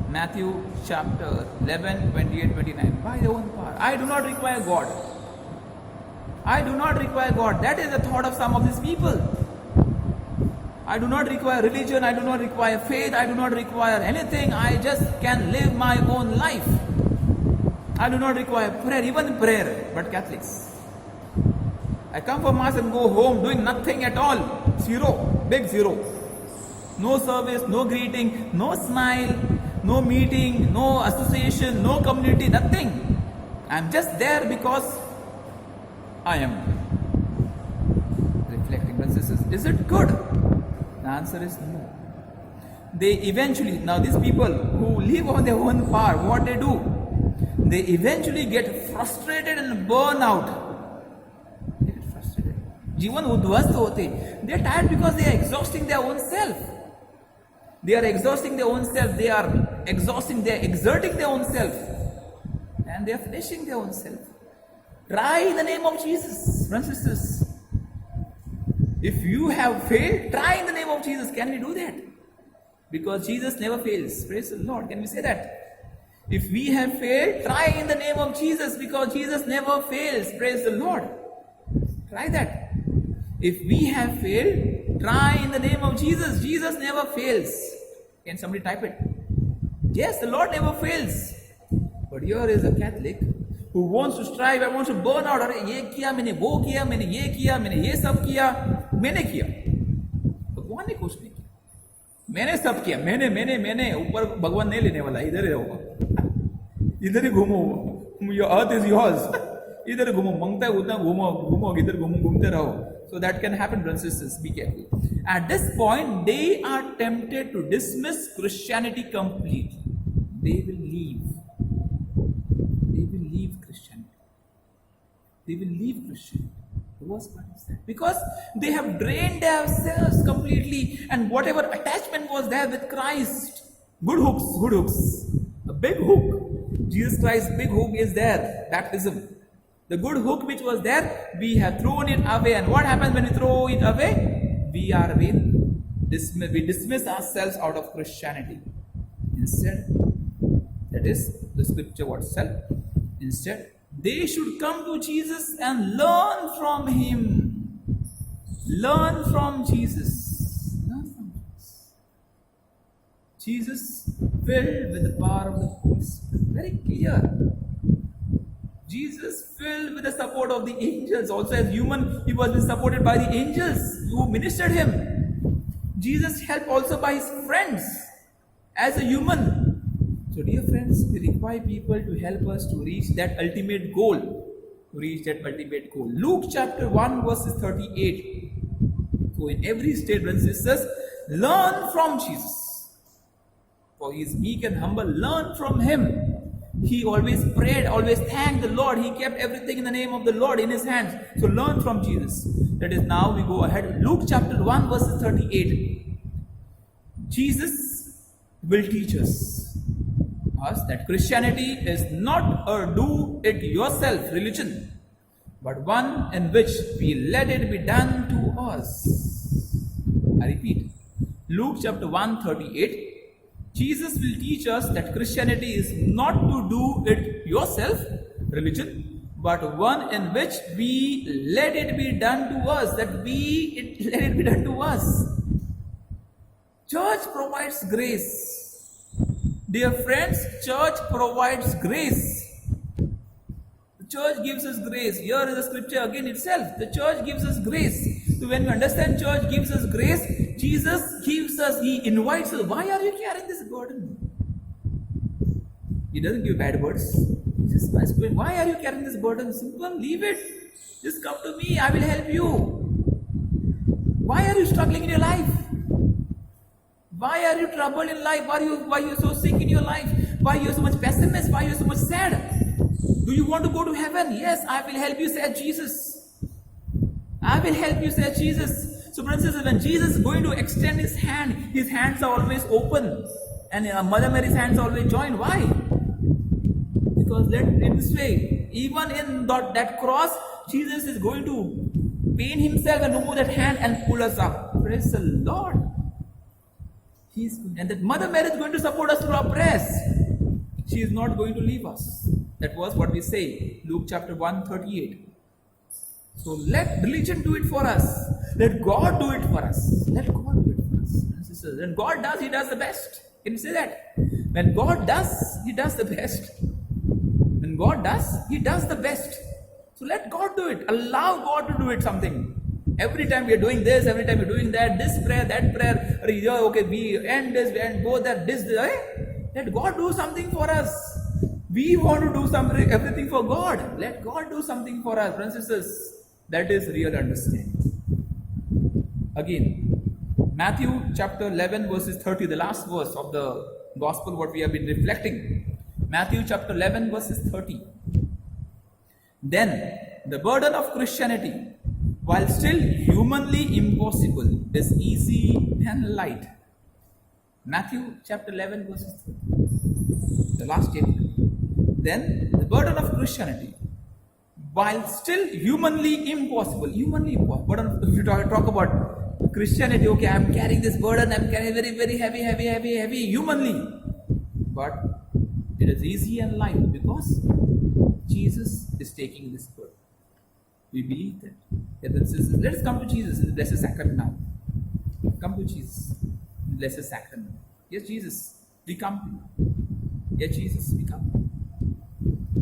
Matthew chapter 11, 28, 29. By their own power. I do not require God. That is the thought of some of these people. I do not require religion. I do not require faith. I do not require anything. I just can live my own life. I do not require prayer, even prayer, but Catholics. I come for Mass and go home doing nothing at all. Zero. Big zero. No service, no greeting, no smile, no meeting, no association, no community, nothing. I'm just there because I am reflecting. Is it good? The answer is no. They eventually, now these people who live on their own power, what they do? They eventually get frustrated and burn out. जीवन उद्ध्वस्त होते. They are tired because they are exhausting their own self. They are exerting their own self. They are exerting their own self. And they are finishing their own self. Try in the name of Jesus, brothers and sisters. If you have failed, try in the name of Jesus. Can we do that? Because Jesus never fails. Praise the Lord. Can we say that? If we have failed, try in the name of Jesus, because Jesus never fails. Praise the Lord. Try that. If we have failed, try in the name of Jesus. Jesus never fails. Can somebody type it? Yes, the Lord never fails. But here is a Catholic who wants to strive and wants to burn out. अरे ये किया मैंने, वो किया मैंने, ये किया मैंने, ये सब किया मैंने किया. भगवान ने कुछ नहीं किया. मैंने सब किया. मैंने ऊपर भगवान नहीं लेने वाला. इधर ही रहो. इधर ही घूमो. Your earth is yours. इधर घूमो. मांगता है उतना घूमो. इधर घूमते रहो. So that can happen, brothers and sisters. Be careful. At this point, they are tempted to dismiss Christianity completely. They will leave. Christianity. They will leave Christianity. The worst part is that. Because they have drained themselves completely, and whatever attachment was there with Christ, good hooks, A big hook. Jesus Christ's big hook is there, baptism. The good hook which was there, we have thrown it away. And what happens when we throw it away? We dismiss ourselves out of Christianity. Instead, that is the scripture what said. Instead, they should come to Jesus and learn from Him. Learn from Jesus. Learn from Jesus. Jesus filled with the power of the Holy Spirit. Very clear. Jesus filled with the support of the angels. Also as human, He was supported by the angels who ministered Him. Jesus helped also by His friends as a human. So dear friends, we require people to help us to reach that ultimate goal. Luke chapter 1 verses 38. So in every state, brothers and sisters, learn from Jesus. For He is meek and humble. Learn from Him. He always prayed, always thanked the Lord. He kept everything in the name of the Lord in His hands. So learn from Jesus. That is, now we go ahead. Luke chapter 1 verses 38. Jesus will teach us that Christianity is not a do-it-yourself religion, but one in which we let it be done to us. I repeat, Luke chapter 1 38. Jesus will teach us that Christianity is not to do it yourself religion, but one in which we let it be done to us. Let it be done to us. Church provides grace. Dear friends, church provides grace. The church gives us grace. Here is the scripture again itself. The church gives us grace. So when we understand church gives us grace, Jesus gives us, He invites us. Why are you carrying this burden? He doesn't give bad words. He just asks, why are you carrying this burden? Simple, leave it. Just come to me, I will help you. Why are you struggling in your life? Why are you troubled in life? Why are you so sick in your life? Why are you so much pessimist? Why are you so much sad? Do you want to go to heaven? Yes, I will help you, said Jesus. I will help you, said Jesus. So brothers and sisters, when Jesus is going to extend His hand, His hands are always open. And Mother Mary's hands are always joined. Why? Because in this way, even in that cross, Jesus is going to pain Himself and remove that hand and pull us up. Praise the Lord. And that Mother Mary is going to support us through our prayers. She is not going to leave us. That was what we say, Luke chapter 1, 38. So let religion do it for us. Let God do it for us. Let God do it for us. When God does, He does the best. Can you say that? When God does, He does the best. When God does, He does the best. So let God do it. Allow God to do it something. Every time we are doing this, every time we are doing that, this prayer, that prayer, okay, we end this, we end go that, this, let God do something for us. We want to do something, everything for God. Let God do something for us, brothers and sisters. That is real understanding. Again, Matthew chapter 11 verses 30, the last verse of the gospel what we have been reflecting. Matthew chapter 11 verses 30. Then the burden of Christianity, while still humanly impossible, is easy and light. Matthew chapter 11 verses 30. The last statement. Then the burden of Christianity, while still humanly impossible. Burden, if you talk about Christianity, okay, I am carrying this burden, I am carrying very, very heavy, humanly. But it is easy and light because Jesus is taking this burden. We believe that. Let us come to Jesus in the Blessed Sacrament now. Come to Jesus in the Blessed Sacrament. Yes, Jesus, we come. Yes, Jesus, we come.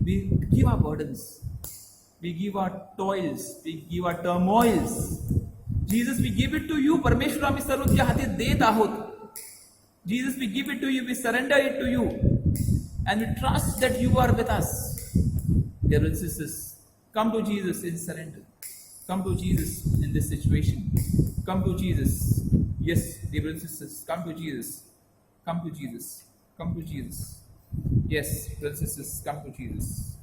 We give our burdens. We give our toils. We give our turmoils. Jesus, we give it to you. Parmeshwara mi sarvya hati de dahut. Jesus, we give it to you. We surrender it to you. And we trust that you are with us. Dear brothers and sisters, come to Jesus in surrender. Come to Jesus in this situation. Come to Jesus. Yes, dear brothers and sisters, come to Jesus. Come to Jesus. Come to Jesus. Yes, brothers and sisters, come to Jesus.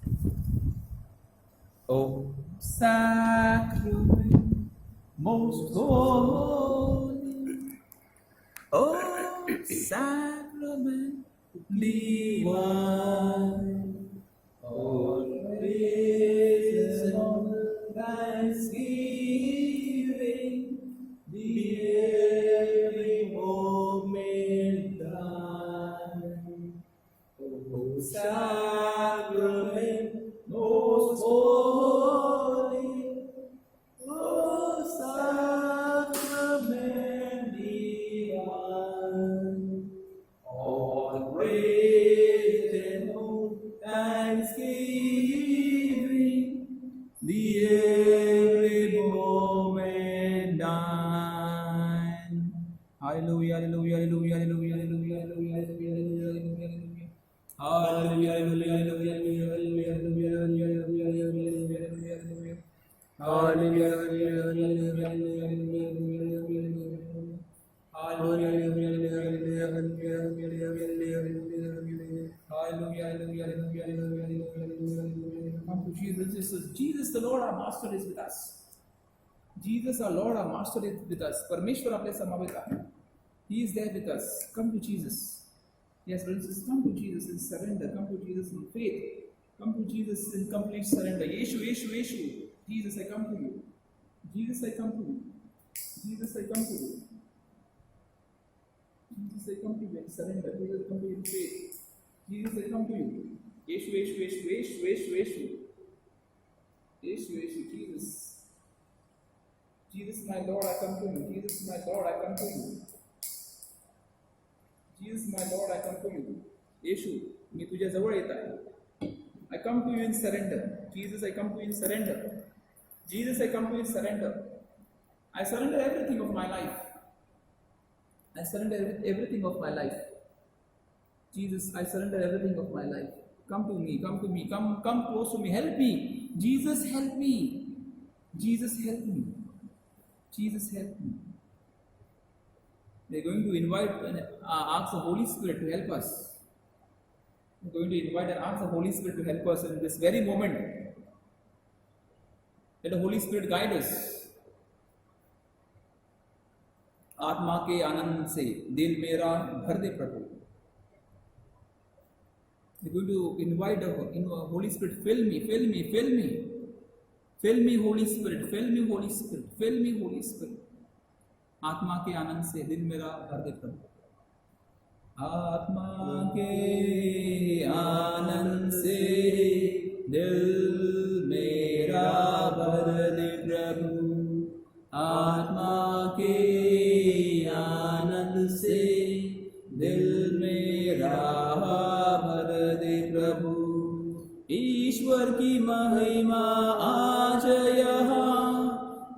Oh, sacrament, most holy. Oh, sacrament, divine. All praise and honor, thanksgiving, the every moment thine. O sacrament most holy, O sacrament divine, all praise and all thanksgiving, the every moment thine. Hallelujah, hallelujah, hallelujah, hallelujah, hallelujah, hallelujah, hallelujah, hallelujah. Hallelujah, hallelujah, hallelujah, hallelujah, hallelujah, hallelujah, hallelujah, hallelujah. Hallelujah, hallelujah, hallelujah, hallelujah. Come to Jesus. Jesus, the Lord, our Master, is with us. Jesus, our Lord, our Master, is with us. परमेश्वर आपल्या समावेत आहे. He is there with us. Come to Jesus. Yes, brothers, come to Jesus in surrender. Come to Jesus in faith. Come to Jesus in complete surrender. Yeshu, Yeshu, Yeshu. Jesus, I come to you. Jesus, I come to you. Jesus, I come to you. Jesus, I come to you in surrender. Jesus, I come to you in faith. Jesus, I come to you. Yeshu, Yeshu, Yeshu, Yeshu, Yeshu, Yeshu. Yeshu, Yeshu, Jesus. Jesus, my Lord, I come to you. Jesus, my Lord, I come to you. Jesus, my Lord, I come to you. Yeshu, मी तुझ्या जवळ येत आहे. I come to you in surrender. Jesus, I come to you in surrender. Jesus, I come to you in surrender. I surrender everything of my life. I surrender everything of my life. Jesus, I surrender everything of my life. Come to me, come to me, come close to me. Help me. Jesus, help me. Jesus, help me. Jesus, help me. They're going to invite and ask the Holy Spirit to help us. They're going to invite and ask the Holy Spirit to help us in this very moment. Let the Holy Spirit guide us. आत्मा के आनंद से दिल मेरा भर दे प्रभु. They're going to invite the Holy Spirit. Fill me, fill me, fill me. Fill me, Holy Spirit. Fill me, Holy Spirit. Fill me, Holy Spirit. आत्मा के आनंद से दिल मेरा भर दे प्रभु. आत्मा के आनंद से दिल मेरा भर दे प्रभु. आत्मा के आनंद से दिल मेरा भर दे प्रभु. ईश्वर की महिमा आज यहाँ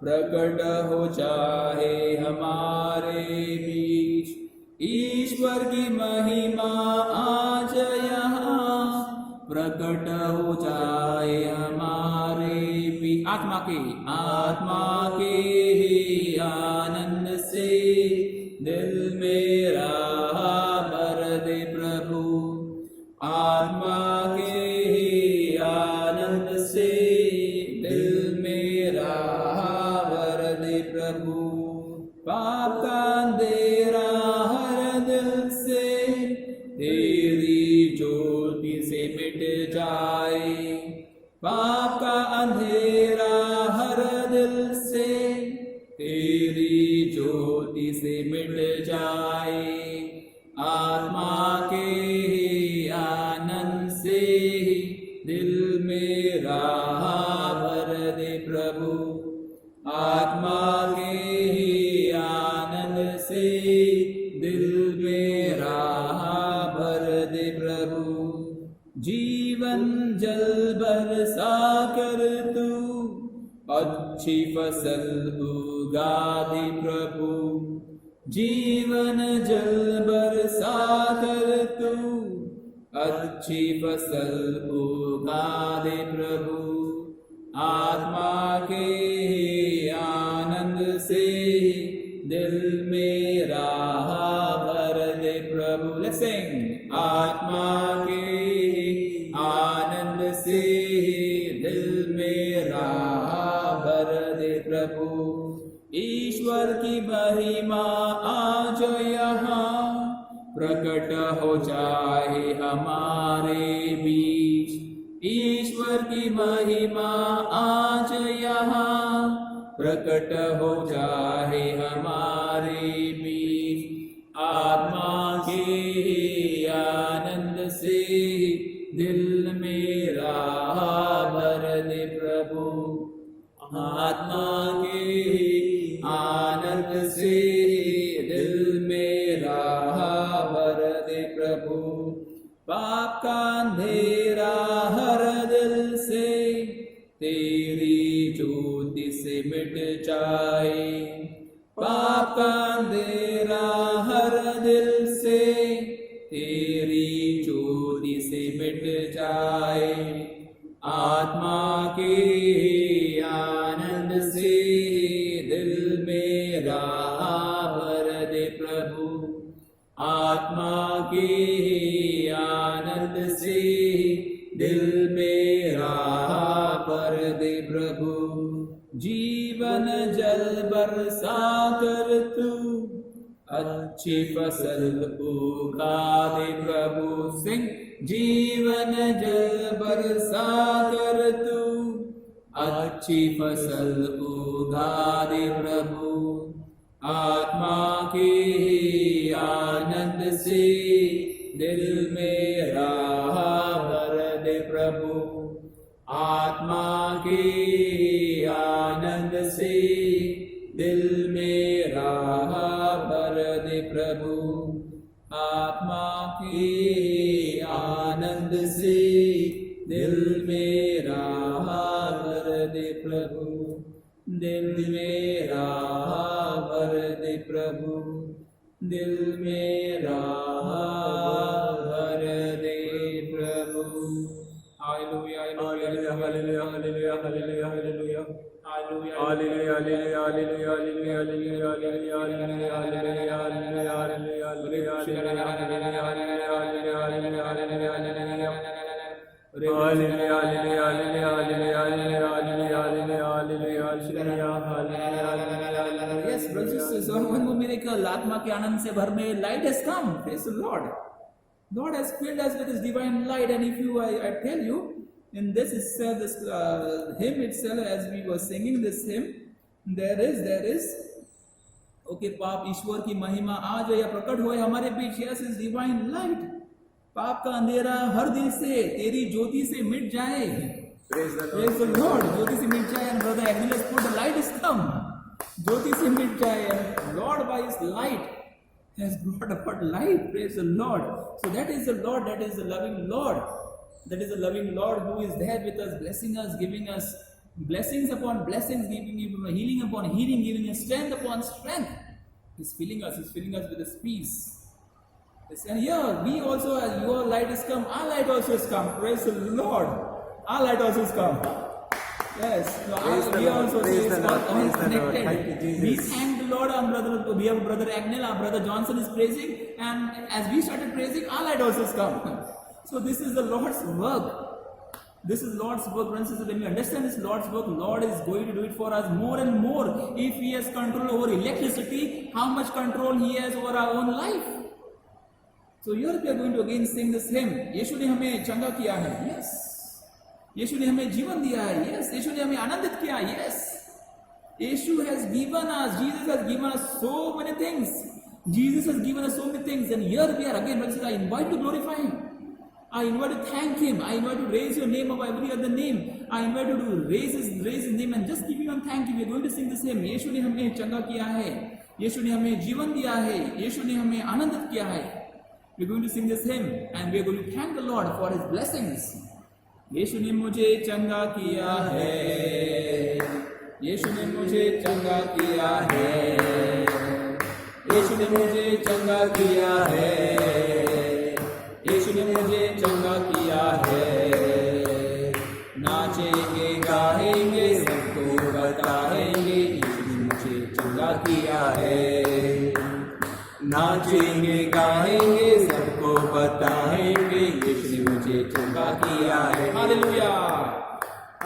प्रकट हो चाहे हमारे बीच. ईश्वर की महिमा आज यहाँ प्रकट हो जाए हमारे बीच. आत्मा के आनंद से दिल मेरा भर दे प्रभु. आत्मा के आनंद से दिल मेरा भर दे प्रभु. पाप का अंधेरा हर दिल से तेरी ज्योति से मिट जाए. पाप का अंधेरा हर दिल से तेरी ज्योति से मिट जाए. आत्मा के आनंद से दिल मेरा भर दे प्रभु. आत्मा के आनंद से दिल मेरा भर दे प्रभु. जीवन जल बरसा कर तू अच्छी फसल उगा दे प्रभु. जीवन जल बरसा कर तू अच्छी फसल उगा दे प्रभु. आत्मा के आनंद से दिल मेरा भर दे प्रभु. Let's sing. आत्मा के आनंद से दिल मेरा भर दे प्रभु. ईश्वर की महिमा आज यहाँ प्रकट हो जाए हमारे बीच। ईश्वर की महिमा आज यहाँ प्रकट हो जाए हमारे बीच। आत्मा के आनंद से दिल मेरा भर दे प्रभु। आत्मा के आनंद से दिल मेरा भर दे प्रभु। पाप का अंधेरा हर दिल से तेरी ज्योति से मिट जाए। पाप का अंधेरा हर दिल से तेरी ज्योति से मिट जाए। आत्मा के आनंद से दिल मेरा भर दे प्रभु। आत्मा के आनंद से दिल मेरा भर दे प्रभु। जीवन जल बरसा कर तू अच्छी फसल उगा दे प्रभु। सिंह जीवन जल बरसा कर तू अच्छी फसल उगा दे प्रभु। आत्मा के आनंद से दिल मेरा भर दे प्रभु। आत्मा के आनंद से दिल मेरा भर दे प्रभु। आत्मा के आनंद से दिल मेरा भर दे प्रभु। दिल मेरा भर दे प्रभु। दिल मेरा भर दे प्रभु। Hallelujah hallelujah hallelujah hallelujah hallelujah hallelujah hallelujah hallelujah hallelujah Yes, brothers and sisters, one more miracle. आत्मा के आनंद से भर में light has come. Praise the Lord. God has filled us with His divine light, and if you, I tell you, in this itself, this hymn itself, as we were singing this hymn, there is, okay, पाप ईश्वर की महिमा आज या प्रकट होए हमारे बीच. Yes, His divine light. पाप का अंधेरा हर दिल से तेरी ज्योति से मिट जाए. Praise the Lord. ज्योति से मिट जाए, and brother Agnes put the light is come. ज्योति से मिट जाए, and Lord by His light has brought about life. Praise the Lord. So that is the Lord, that is the loving Lord. That is the loving Lord who is there with us, blessing us, giving us blessings upon blessings, giving healing upon healing, giving us strength upon strength. He's filling us with His peace. And here, we also, as your light is come, our light also has come. Praise the Lord. Our light also has come. Yes, so we also all connected. We thank the Lord. We have brother Agnel, our brother Johnson is praising, and as we started praising, our light also has come. So this is the Lord's work. This is Lord's work, brothers and sisters. When we understand this Lord's work, Lord is going to do it for us more and more. If He has control over electricity, how much control He has over our own life? So here we are going to again sing this hymn. यीशु ने हमें चंगा किया है. Yes. यीशु ने हमें जीवन दिया है. Yes. यीशु ने हमें आनंदित किया. Yes. Yeshua has given us, Jesus has given us so many things. Jesus has given us so many things, and here we are again. I invite to glorify Him. I invite to thank Him. I invite to raise your name above every other name. I invite you to raise His name and just give Him and thank Him. We are going to sing this hymn. यीशु ने हमें चंगा किया है. यीशु ने हमें जीवन दिया है. यीशु ने हमें आनंदित किया है. We are going to sing this hymn, and we are going to thank the Lord for His blessings. यीशु ने मुझे चंगा किया है. यीशु ने मुझे चंगा किया है. यीशु ने मुझे चंगा किया है. यीशु ने मुझे चंगा किया है. नाचेंगे गाएंगे सबको बताएंगे यीशु ने मुझे चंगा किया है. नाचेंगे गाएंगे सबको बताएंगे यीशु ने मुझे चंगा किया है. Hallelujah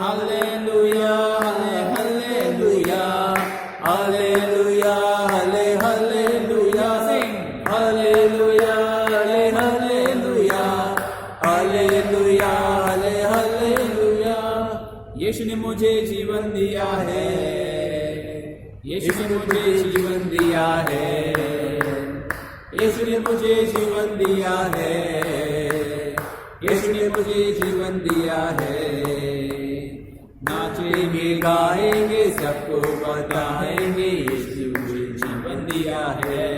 hallelujah hallelujah hallelujah hallelujah. Sing hallelujah hallelujah hallelujah hallelujah. यीशु ने मुझे जीवन दिया है, यीशु ने मुझे जीवन दिया है, यीशु ने मुझे जीवन दिया है, यीशु ने मुझे जीवन दिया है। नाचेंगे गाएंगे सबको बताएंगे यीशु मुझे जीवन दिया है।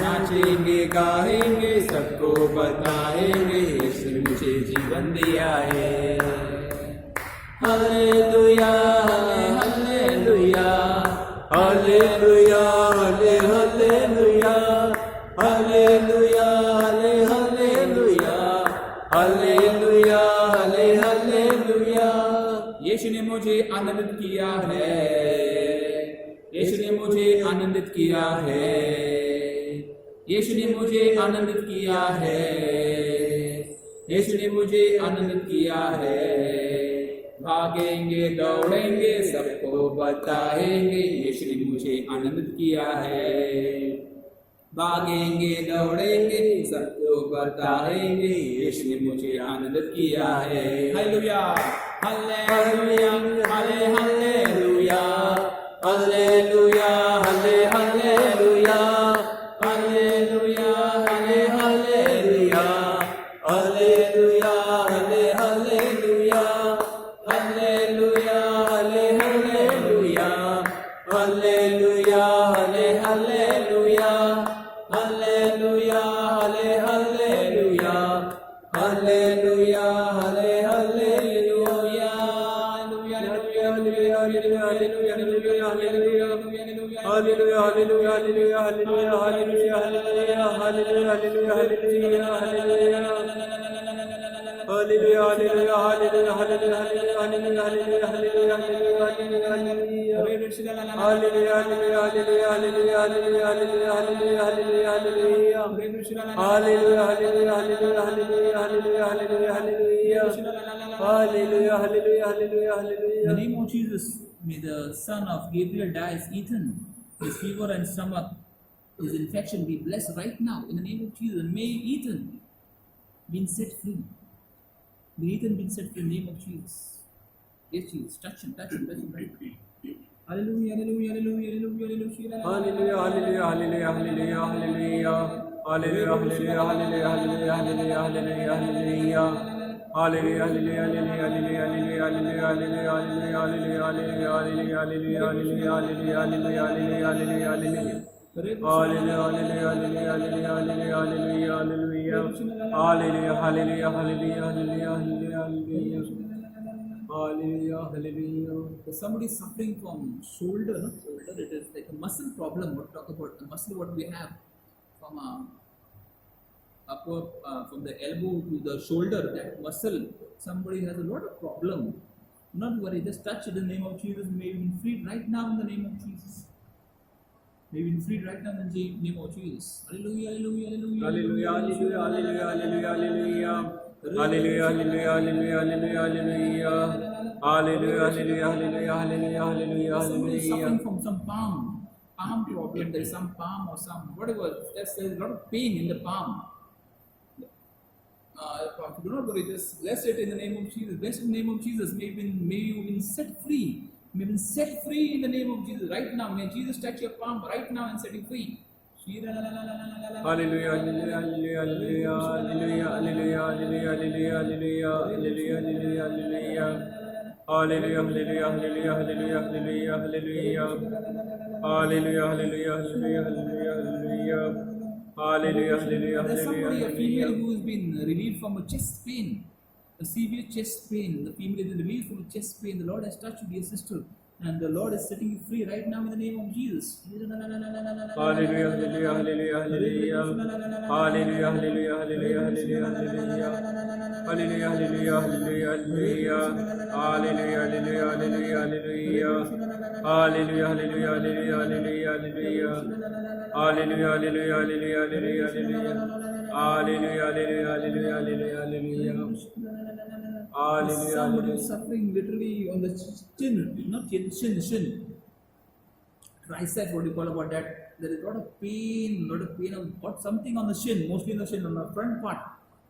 नाचेंगे गाएंगे सबको बताएंगे यीशु मुझे जीवन दिया है। Hallelujah hallelujah hallelujah hallelujah hallelujah hallelujah hallelujah hallelujah. यीशु ने मुझे आनंदित किया है, यीशु ने मुझे आनंदित किया है, यीशु ने मुझे आनंदित किया है, यीशु ने मुझे आनंदित किया है। भागेंगे दौड़ेंगे सबको बताएंगे यीशु ने मुझे आनंदित किया है। भागेंगे दौड़ेंगे सबको बताएंगे यीशु ने मुझे आनंदित किया है। Hallelujah hallelujah hallelujah hallelujah hallelujah hallelujah hallelujah hallelujah hallelujah hallelujah hallelujah hallelujah hallelujah hallelujah hallelujah hallelujah In the name of Jesus, may the son of Gabriel dies, Ethan, his fever and stomach, his infection be blessed right now. In the name of Jesus, may Ethan be set free. May Ethan be set free in the name of Jesus. Yes, Jesus, touch him right now. Hallelujah, hallelujah, hallelujah, hallelujah, hallelujah. Hallelujah, hallelujah, hallelujah, hallelujah, hallelujah, hallelujah, hallelujah, hallelujah, hallelujah, hallelujah. Hallelujah, hallelujah, hallelujah, hallelujah, hallelujah, hallelujah, hallelujah, hallelujah, hallelujah, hallelujah, hallelujah, hallelujah, hallelujah, hallelujah. Hallelujah, hallelujah, hallelujah, hallelujah, hallelujah, hallelujah. Hallelujah, hallelujah, hallelujah, hallelujah, hallelujah. Hallelujah, hallelujah. If somebody is suffering from shoulder, no? Shoulder, it is like a muscle problem. What talk about the muscle? What we have from upper, from the elbow to the shoulder, that muscle. Somebody has a lot of problem. Not worry, just touch it in the name of Jesus. May be freed right now in the name of Jesus. May be freed right now in the name of Jesus. Hallelujah, hallelujah, hallelujah. Hallelujah, hallelujah, hallelujah, hallelujah, hallelujah. Hallelujah, hallelujah, hallelujah, hallelujah, hallelujah. Hallelujah, hallelujah, hallelujah, hallelujah, hallelujah, Somebody is hallelujah. suffering from some palm problem. There is some palm or some whatever. There's a lot of pain in the palm. Do not worry. Just bless it in the name of Jesus. Bless it in the name of Jesus. May you be set free. May you be set free in the name of Jesus right now. May Jesus touch your palm right now and set you free. Hallelujah, hallelujah, hallelujah, hallelujah, hallelujah, hallelujah, hallelujah, hallelujah, hallelujah, hallelujah. Hallelujah, hallelujah, hallelujah, hallelujah, hallelujah, hallelujah. Hallelujah, hallelujah, hallelujah, hallelujah, hallelujah. Hallelujah, hallelujah, There's somebody, a female hallelujah. who has been relieved from a chest pain, a severe chest pain. The female is relieved from a chest pain. The Lord has touched you, dear sister, and the Lord is setting you free right now in the name of Jesus. Hallelujah, hallelujah, hallelujah, hallelujah. Hallelujah, hallelujah, hallelujah, hallelujah, hallelujah. Hallelujah, hallelujah, hallelujah, hallelujah. Hallelujah, hallelujah, hallelujah, hallelujah. Hallelujah, hallelujah, hallelujah, hallelujah, hallelujah. Hallelujah, hallelujah, hallelujah, hallelujah, hallelujah. Hallelujah, hallelujah, hallelujah, hallelujah, hallelujah. Hallelujah, Somebody is hallelujah. suffering literally on the chin, not chin, shin. Tricep, what do you call about that? There is a lot of pain of what something on the shin, mostly on the shin, on the front part.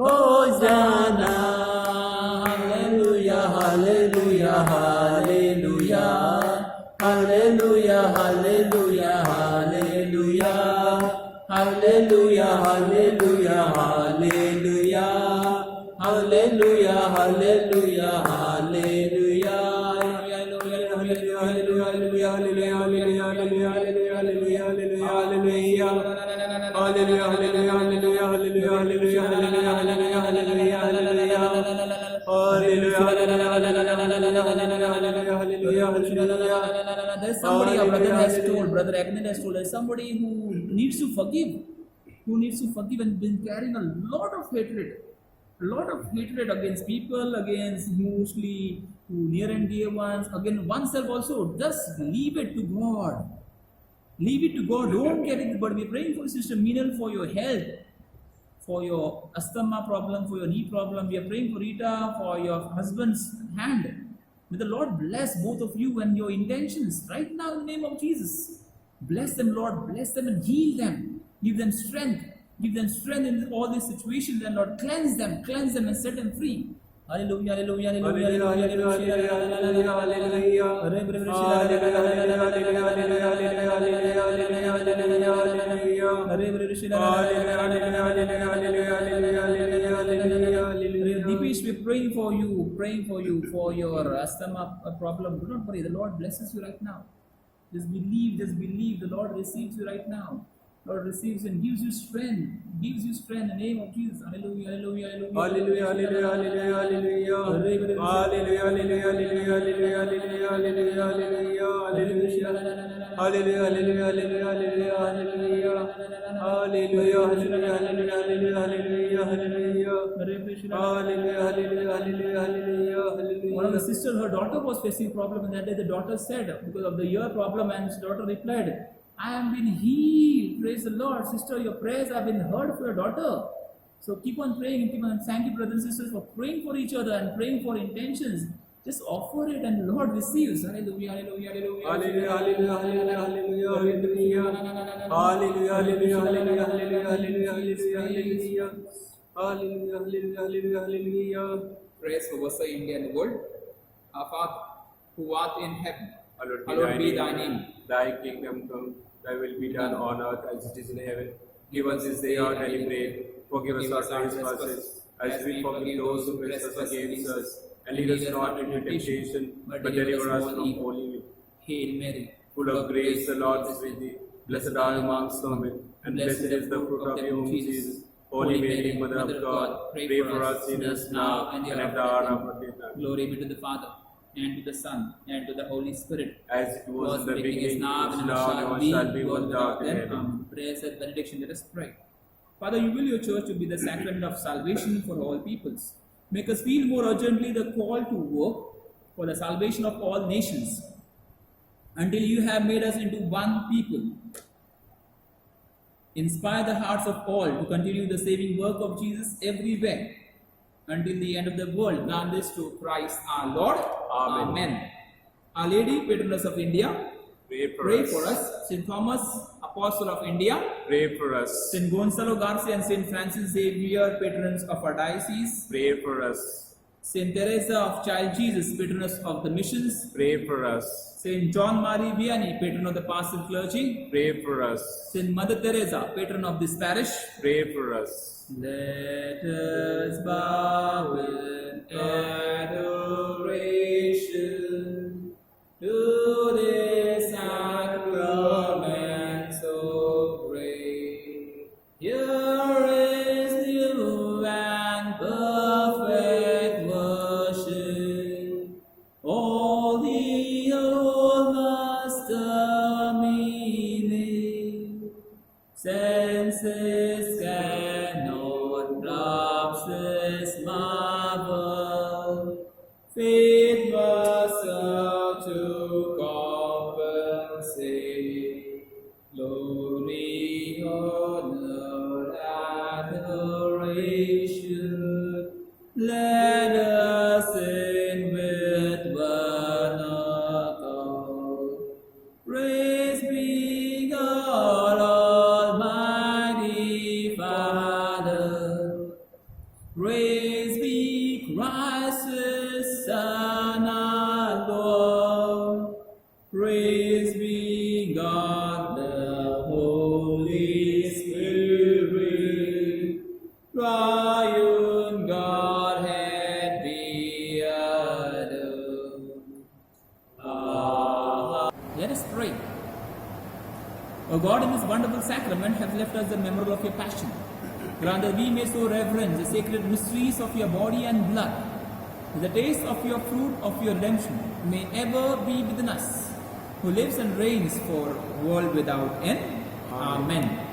Hosanna, hallelujah, hallelujah, hallelujah, hallelujah, hallelujah, hallelujah, hallelujah, hallelujah, hallelujah, hallelujah, hallelujah, hallelujah. There's somebody, our brother has told, Brother Agnes has told, there's somebody who needs to forgive, and been carrying a lot of hatred against people, against mostly who near and dear ones, against oneself also. Just leave it to God. Leave it to God. Don't get it. But we're praying for Sister Meenal for your health, for your asthma problem, for your knee problem. We are praying for Rita for your husband's hand. May the Lord bless both of you and your intentions right now in the name of Jesus. Bless them, Lord. Bless them and heal them. Give them strength. Give them strength in all these situations, and Lord, cleanse them and set them free. Hallelujah, hallelujah, hallelujah, Deepesh, we're praying for you for your asthma problem. Do not worry, the Lord blesses you right now. Just believe, the Lord receives you right now. Lord receives and gives you strength in the name of Jesus. Hallelujah, hallelujah, hallelujah. Hallelujah, hallelujah, hallelujah, hallelujah. Hallelujah, hallelujah, hallelujah, hallelujah, hallelujah, hallelujah, hallelujah. Hallelujah, hallelujah, hallelujah, hallelujah. Hallelujah, hallelujah, hallelujah, hallelujah, hallelujah. Hallelujah, hallelujah, hallelujah, hallelujah. One of the sisters, her daughter was facing problem, and that day the daughter said, because of the ear problem, and his daughter replied, I am been healed. Praise the Lord. Sister, your prayers have been heard for your daughter. So keep on praying and keep on. Thank you, brothers and sisters, for praying for each other and praying for intentions. Just offer it and the Lord receives. Hallelujah, hallelujah, hallelujah. Hallelujah, hallelujah, hallelujah, hallelujah. Hallelujah, hallelujah, hallelujah, hallelujah, hallelujah. Hallelujah, hallelujah, hallelujah, hallelujah. Praise for Vasa, India and the world. Our Father, who art in heaven, hallowed be thy name. Thy kingdom come, thy will be done on earth as it is in heaven. Give us this day our daily bread. Forgive us our trespasses, as we forgive those who trespass against us. And lead us not into temptation, but deliver us from evil. Hail Mary, full of grace, the Lord is with thee. Blessed are you amongst women, and blessed is the fruit of your womb, Jesus. Holy Mary, Mother of God, pray for us sinners now and at the hour of our death. Glory be to the Father, and to the Son, and to the Holy Spirit, as it was in the beginning, is now, and now, ever shall be, world without end. end. Amen. Prayers and benediction. Let us pray. Father, you will your church to be the sacrament of salvation for all peoples. Make us feel more urgently the call to work for the salvation of all nations, until you have made us into one people. Inspire the hearts of all to continue the saving work of Jesus everywhere, until the end of the world. Grant this to Christ our Lord. Amen. Amen. Our Lady, Patroness of India, pray for us. St. Thomas, Apostle of India, Pray for us. St. Gonzalo Garcia and St. Francis Xavier, patrons of our diocese, Pray for us. St. Teresa of Child Jesus, patroness of the missions, Pray for us. St. John Marie Vianney, patron of the pastoral clergy, Pray for us. St. Mother Teresa, patron of this parish. Pray for us. Let us bow in adoration to this sacrament so great. Here is new and perfect worship. All the old master meaning, senses cannot grasp this marvel. Faith must serve to compensate. Glory, honor, adoration. Let us sing with one accord. Praise be God Almighty Father. Praise be Christ, His Son, our Lord. Praise be God, the Holy Spirit. Triune Godhead be adored. Let us pray. O God, in this wonderful sacrament, have left us the memorial of your passion. Grant that we may so reverence the sacred mysteries of your body and blood. The taste of your fruit of your redemption may ever be within us, who lives and reigns for world without end. Amen.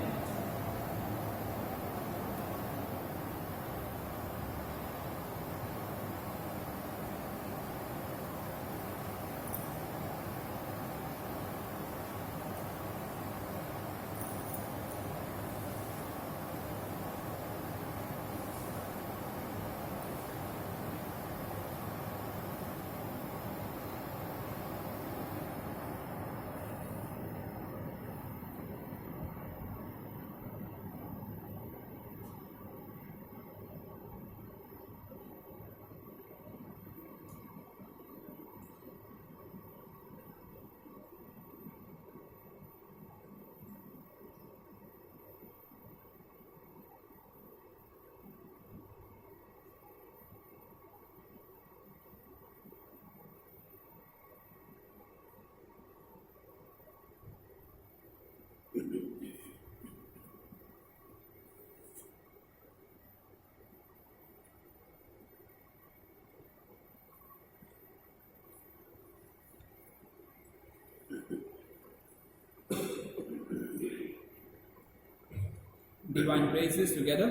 Divine praises together.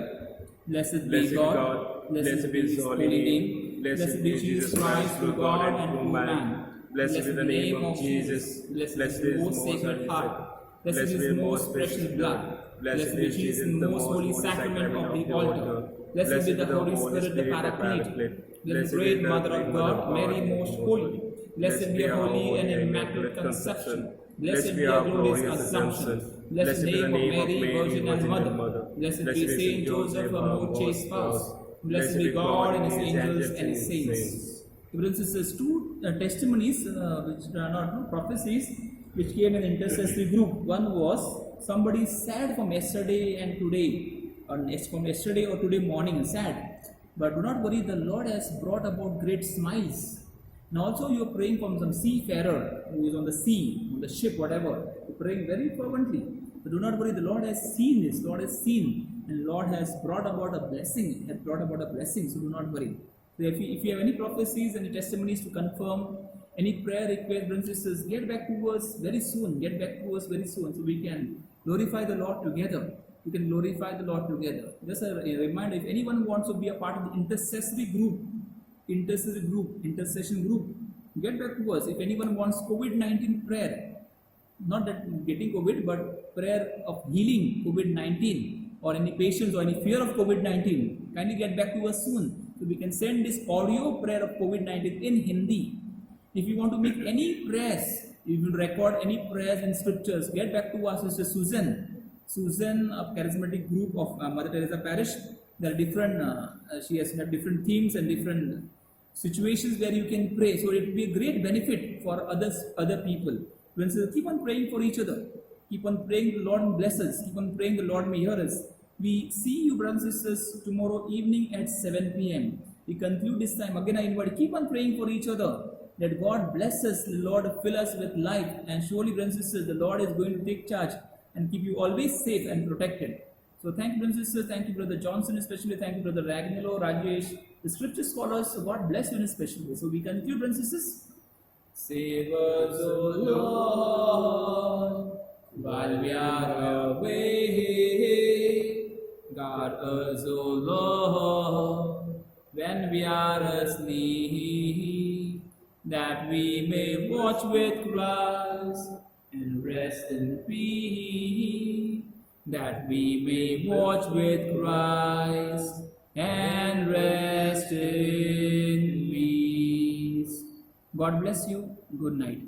Blessed be God. Blessed be His holy name. Blessed be Jesus Christ, true God and true man. Blessed be the name of Jesus. Blessed is the most sacred heart. Blessed is His most precious blood. Blessed be Jesus in the most holy sacrament of the altar. Blessed be the Holy Spirit, the Paraclete. Blessed great Mother of God, Mary most holy. Blessed be your holy and immaculate conception. Blessed be your glorious assumption. Blessed name of Mary, Virgin and Mother. Blessed be Saint Joseph, her most chaste spouse. Blessed be God and His angels and His saints. Brothers and sisters, two testimonies which are not prophecies, which came in intercessory group. One was somebody sad from yesterday and today, or from yesterday or today morning, sad. But do not worry, the Lord has brought about great smiles. And also you are praying from some seafarer who is on the sea, on the ship, whatever. You are praying very fervently. But do not worry, the Lord has seen this, Lord has seen, and Lord has brought about a blessing, so do not worry. So if you have any prophecies, any testimonies to confirm, any prayer request, brothers and sisters, get back to us very soon, so we can glorify the Lord together. Just a reminder, if anyone wants to be a part of the intercession group, get back to us. If anyone wants COVID-19 prayer, not that getting COVID, but prayer of healing COVID-19, or any patients or any fear of COVID-19, kindly get back to us soon. So we can send this audio prayer of COVID-19 in Hindi. If you want to make any prayers, you will record any prayers in scriptures, get back to us, Sister Susan of Charismatic Group of Mother Teresa Parish. There are different, she has had different themes and different situations where you can pray. So it will be a great benefit for other people. When so keep on praying for each other. Keep on praying the Lord will bless us. Keep on praying the Lord may hear us. We see you, brothers and sisters, tomorrow evening at 7 p.m. We conclude this time. Again, I invite you, keep on praying for each other. That God bless us, the Lord fill us with life. And surely, brothers and sisters, the Lord is going to take charge and keep you always safe and protected. So thank you, brothers and sisters. Thank you, Brother Johnson, especially. Thank you, Brother Ragnilo, Rajesh, the scripture scholars. So God bless you in a special way. So we conclude, brothers and sisters. Save us, O Lord, while we are away. Guard us, O Lord, when we are asleep, that we may watch with Christ and rest in peace. That we may watch with Christ and rest in peace. God bless you. Good night.